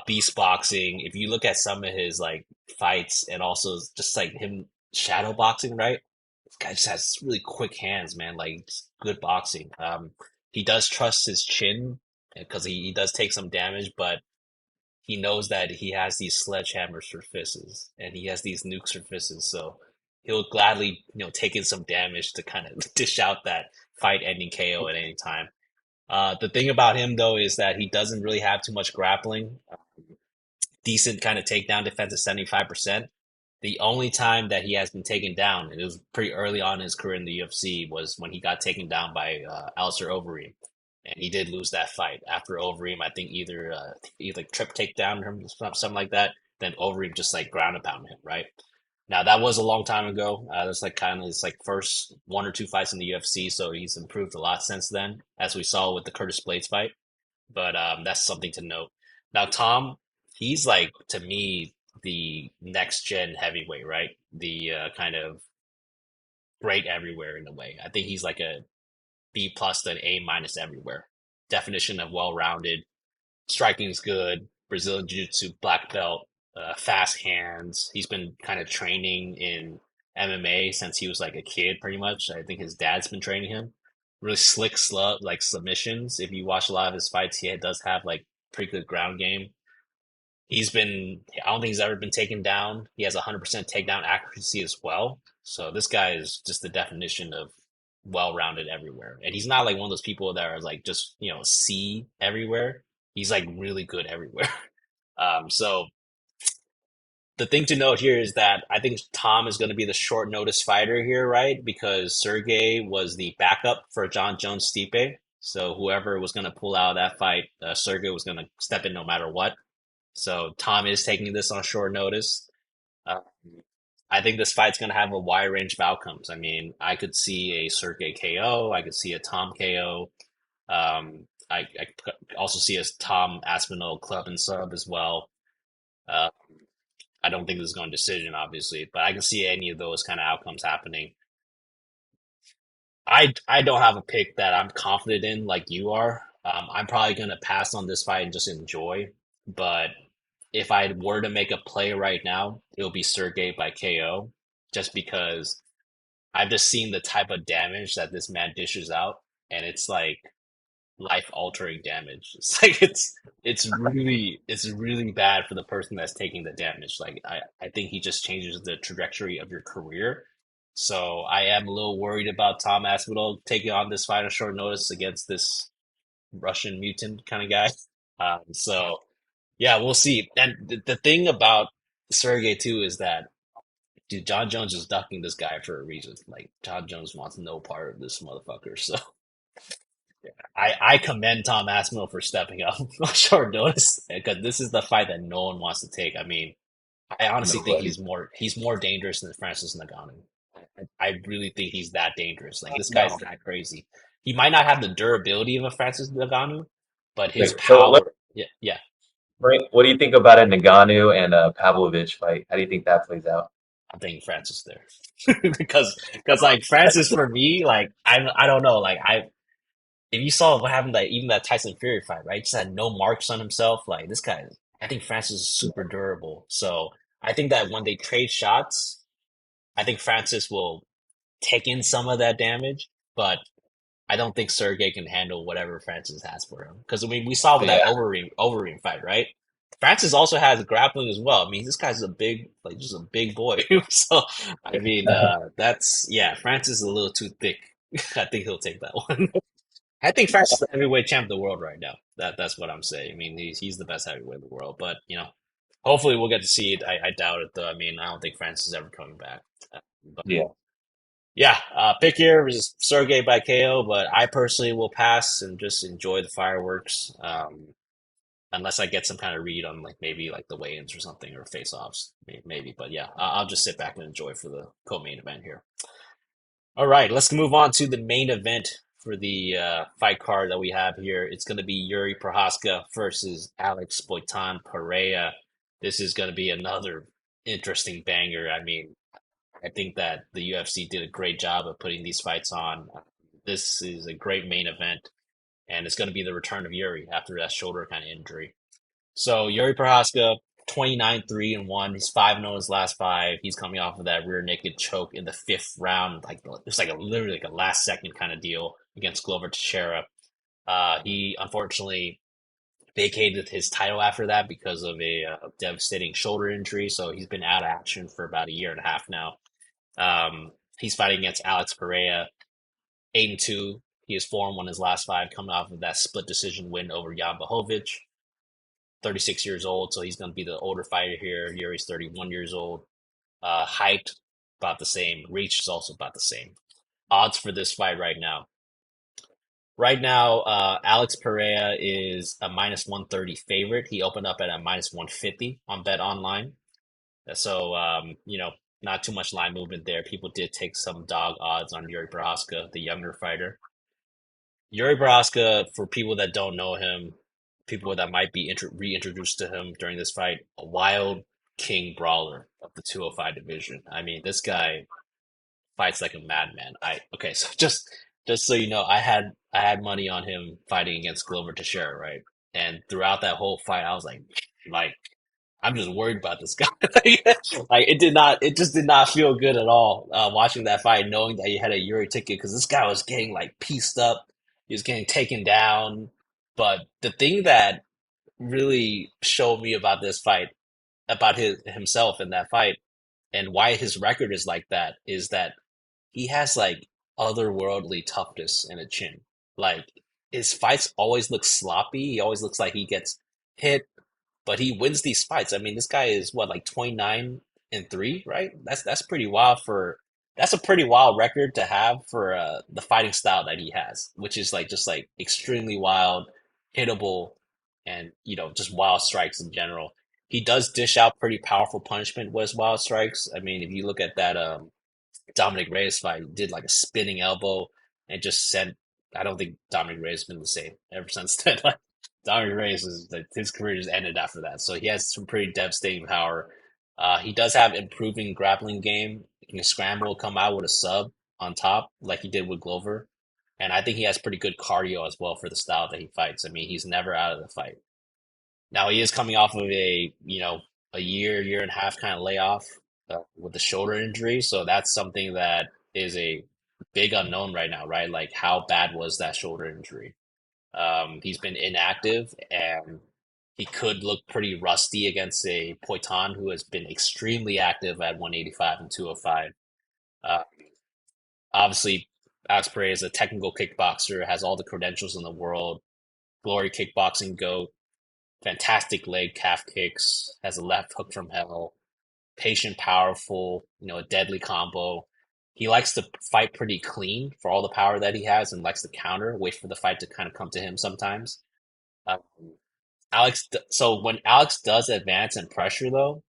Beast boxing. If you look at some of his like fights and also just like him shadow boxing, right? This guy just has really quick hands, man. Like just good boxing. He does trust his chin because he does take some damage, but he knows that he has these sledgehammers for fists and he has these nukes for fists, so he'll gladly, take in some damage to kind of dish out that fight-ending KO at any time. The thing about him though is that he doesn't really have too much grappling. Decent kind of takedown defense at 75%. The only time that he has been taken down, and it was pretty early on in his career in the UFC, was when he got taken down by Alistair Overeem. And he did lose that fight. After Overeem, I think either like trip takedown him, something like that. Then Overeem just like ground and pound him, right? Now that was a long time ago. That's like kind of his like first one or two fights in the UFC, so he's improved a lot since then, as we saw with the Curtis Blades fight. But that's something to note. Now Tom, he's like to me the next gen heavyweight, right? The kind of great everywhere in a way. I think he's like a B plus to an A minus everywhere. Definition of well rounded. Striking is good. Brazilian Jiu Jitsu black belt. Fast hands. He's been kind of training in MMA since he was like a kid, pretty much. I think his dad's been training him. Really slick, like submissions. If you watch a lot of his fights, he does have like pretty good ground game. I don't think he's ever been taken down. He has 100% takedown accuracy as well. So this guy is just the definition of well-rounded everywhere. And he's not like one of those people that are like just, C everywhere. He's like really good everywhere. So the thing to note here is that I think Tom is going to be the short notice fighter here, right? Because Sergey was the backup for John Jones Stipe. So whoever was going to pull out that fight, Sergey was going to step in no matter what. So Tom is taking this on short notice. Uh, I think this fight's going to have a wide range of outcomes. I mean, I could see a Sergey KO. I could see a Tom KO. I could also see a Tom Aspinall club and sub as well. Uh, I don't think this is going to decision, obviously, but I can see any of those kind of outcomes happening. I don't have a pick that I'm confident in like you are. I'm probably going to pass on this fight and just enjoy. But if I were to make a play right now, it'll be Sergey by KO, just because I've just seen the type of damage that this man dishes out, and it's like life altering damage. It's like it's really bad for the person that's taking the damage. Like I think he just changes the trajectory of your career. So I am a little worried about Tom Aspinall taking on this fight on short notice against this Russian mutant kind of guy. So yeah, we'll see. And the thing about Sergey too is that dude, John Jones is ducking this guy for a reason. Like John Jones wants no part of this motherfucker. So I commend Tom Aspinall for stepping up on short notice because this is the fight that no one wants to take. I mean, I honestly think Nobody. he's more dangerous than Francis Ngannou. I really think he's that dangerous. Like this guy's No. that crazy. He might not have the durability of a Francis Ngannou, but his Okay, so power, yeah, yeah. right, what do you think about a Nagano and a Pavlovich fight? How do you think that plays out? I'm thinking Francis there because like Francis for me, like I don't know, like I if you saw what happened, like even that Tyson Fury fight, right? Just had no marks on himself. Like this guy, I think Francis is super durable. So I think that when they trade shots, I think Francis will take in some of that damage, but I don't think Sergey can handle whatever Francis has for him. Because I mean, we saw with that Yeah, Overeem fight, right? Francis also has grappling as well. I mean, this guy's a big, like, just a big boy. So, I mean, that's yeah. Francis is a little too thick. I think he'll take that one. I think Francis is the heavyweight champ of the world right now. That's what I'm saying. I mean, he's the best heavyweight in the world. But hopefully we'll get to see it. I doubt it though. I mean, I don't think Francis is ever coming back. But yeah. yeah, pick here is Sergey by KO, but I personally will pass and just enjoy the fireworks. Unless I get some kind of read on like maybe like the weigh-ins or something or face-offs, maybe. But yeah, I'll just sit back and enjoy for the co-main event here. All right, let's move on to the main event for the fight card that we have here. It's going to be Yuri Prochazka versus Alex Pereira. This is going to be another interesting banger. I mean, I think that the UFC did a great job of putting these fights on. This is a great main event, and it's going to be the return of Yuri after that shoulder kind of injury. So Yuri Prochazka, 29-3-1. He's 5-0 his last five. He's coming off of that rear naked choke in the fifth round. Like it's like a literally like a last second kind of deal against Glover Teixeira. He unfortunately vacated his title after that because of a devastating shoulder injury. So he's been out of action for about a year and a half now. He's fighting against Alex Pereira, 8-2. He is 4-1 his last five, coming off of that split decision win over Jan Blachowicz. 36 years old, so he's going to be the older fighter here. Yuri's 31 years old. Height, about the same. Reach is also about the same. Odds for this fight right now. Right now, Alex Pereira is a minus 130 favorite. He opened up at a minus 150 on Bet Online. So, not too much line movement there. People did take some dog odds on Yuri Prochazka, the younger fighter. Yuri Borshchev, for people that don't know him, people that might be reintroduced to him during this fight, a wild king brawler of the 205 division. I mean, this guy fights like a madman. So just so you know, I had money on him fighting against Glover Teixeira, right? And throughout that whole fight, I was like I'm just worried about this guy. Like it just did not feel good at all watching that fight, knowing that he had a Yuri ticket because this guy was getting like pieced up, he was getting taken down. But the thing that really showed me about this fight, about himself in that fight, and why his record is like that, is that he has like otherworldly toughness and a chin. Like his fights always look sloppy. He always looks like he gets hit, but he wins these fights. I mean, this guy is what, like 29-3, right? That's pretty wild for that's a pretty wild record to have for the fighting style that he has, which is like just like extremely wild, hittable, and just wild strikes in general. He does dish out pretty powerful punishment with his wild strikes. I mean, if you look at that Dominic Reyes fight, he did like a spinning elbow and just sent. I don't think Dominic Reyes has been the same ever since then. Like Dominic Reyes is like his career just ended after that. So he has some pretty devastating power. He does have improving grappling game. He can scramble, come out with a sub on top like he did with Glover. And I think he has pretty good cardio as well for the style that he fights. I mean, he's never out of the fight. Now he is coming off of a year and a half kind of layoff with the shoulder injury. So that's something that is a big unknown right now, right? Like how bad was that shoulder injury? He's been inactive and he could look pretty rusty against a Poitin who has been extremely active at 185 and 205. Uh, Obviously, Alex Pereira is a technical kickboxer, has all the credentials in the world, glory kickboxing GOAT, fantastic leg calf kicks, has a left hook from hell, patient, powerful, a deadly combo. He likes to fight pretty clean for all the power that he has and likes to counter, wait for the fight to kind of come to him sometimes. Um, so when Alex does advance and pressure, though,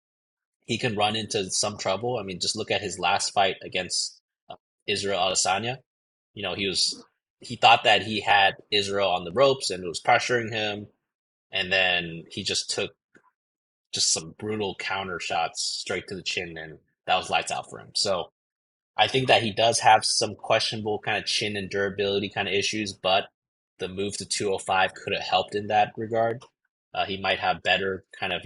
he can run into some trouble. I mean, just look at his last fight against Israel Adesanya. He thought that he had Israel on the ropes and it was pressuring him, and then he just took just some brutal counter shots straight to the chin, and that was lights out for him. So I think that he does have some questionable kind of chin and durability kind of issues, but the move to 205 could have helped in that regard. He might have better kind of,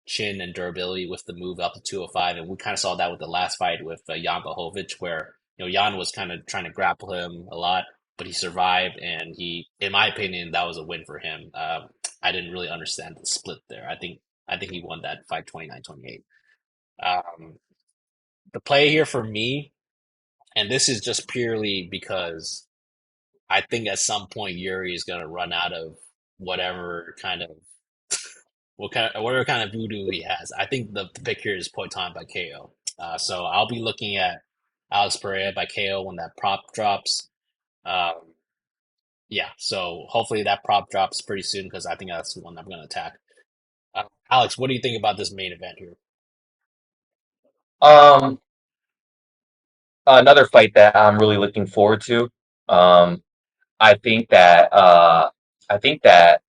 chin and durability with the move up to 205. And we kind of saw that with the last fight with Jan Blachowicz, where, Jan was kind of trying to grapple him a lot, but he survived. And in my opinion, that was a win for him. I didn't really understand the split there. I think he won that fight 29-28. Um, the play here for me, and this is just purely because I think at some point Yuri is going to run out of whatever kind of whatever kind of voodoo he has. I think the pick here is Poitin by KO. So I'll be looking at Alex Pereira by KO when that prop drops. Um, yeah, so hopefully that prop drops pretty soon because I think that's the one I'm going to attack. Alex, what do you think about this main event here? Um, Another fight that I'm really looking forward to. Um, I think that I think that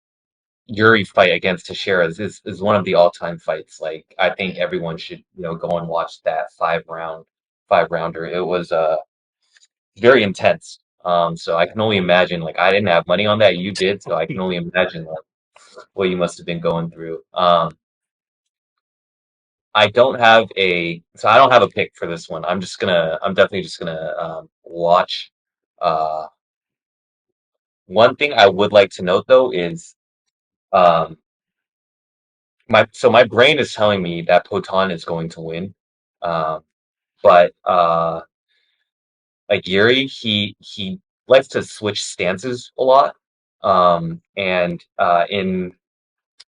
Yuri fight against Teixeira is one of the all-time fights. Like I think Yeah. everyone should, go and watch that five rounder. It was very intense. So I can only imagine, like I didn't have money on that, you did, so I can only imagine like what you must have been going through. I don't have a pick for this one. I'm definitely just gonna watch. Uh, One thing I would like to note though is um my brain is telling me that Poton is going to win. Um, but like Yuri, he likes to switch stances a lot. And in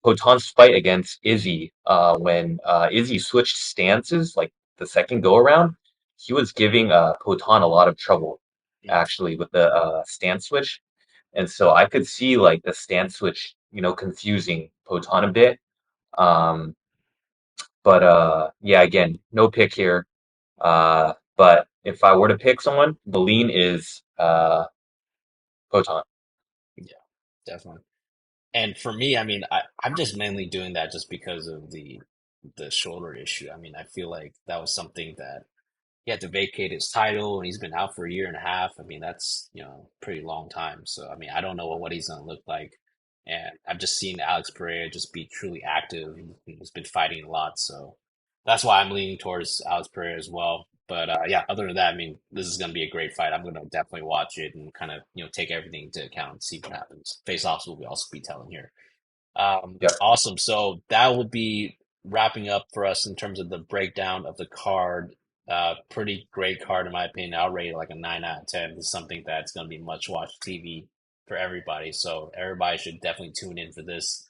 Poton's fight against Izzy, when Izzy switched stances, like the second go around, he was giving Poton a lot of trouble Mm. actually with the stance switch. And so I could see like the stance switch, confusing Poton a bit. Um, but yeah, again, no pick here. But if I were to pick someone, the lean is Poton. Yeah, definitely. And for me, I mean, I'm just mainly doing that just because of the shoulder issue. I mean, I feel like that was something that he had to vacate his title and he's been out for a year and a half. I mean, that's, pretty long time. So, I mean, I don't know what he's going to look like. And I've just seen Alex Pereira just be truly active. He's been fighting a lot. So that's why I'm leaning towards Alex Pereira as well. But yeah, other than that, I mean, this is going to be a great fight. I'm going to definitely watch it and kind of, take everything into account and see what happens. Face-offs will be also be telling here. Yep. Awesome. So that will be wrapping up for us in terms of the breakdown of the card. Pretty great card in my opinion. I'll rate it like a 9 out of 10. It's something that's going to be much watched TV for everybody. So everybody should definitely tune in for this.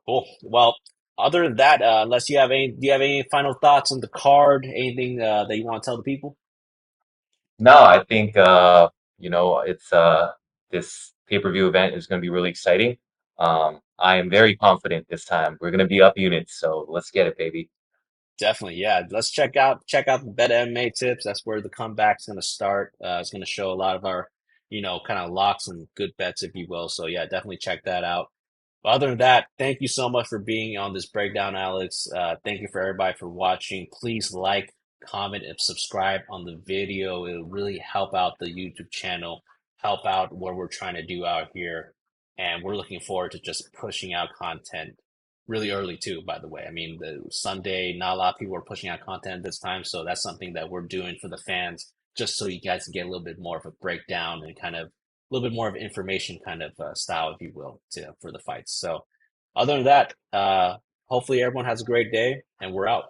Cool. Well, other than that, unless do you have any final thoughts on the card? Anything that you want to tell the people? No, I think it's this pay-per-view event is going to be really exciting. I am very confident this time. We're going to be up units, so let's get it, baby. Definitely, yeah. Let's check out the Better MMA tips. That's where the comeback's going to start. It's going to show a lot of our, kind of locks and good bets, if you will. So yeah, definitely check that out. But other than that, thank you so much for being on this breakdown, Alex. Thank you for everybody for watching. Please like, comment, and subscribe on the video. It'll really help out the YouTube channel, help out what we're trying to do out here. And we're looking forward to just pushing out content really early too, by the way. I mean, the Sunday, not a lot of people are pushing out content this time, so that's something that we're doing for the fans, just so you guys can get a little bit more of a breakdown and kind of a little bit more of information kind of style, if you will, for the fights. So, other than that, hopefully everyone has a great day, and we're out.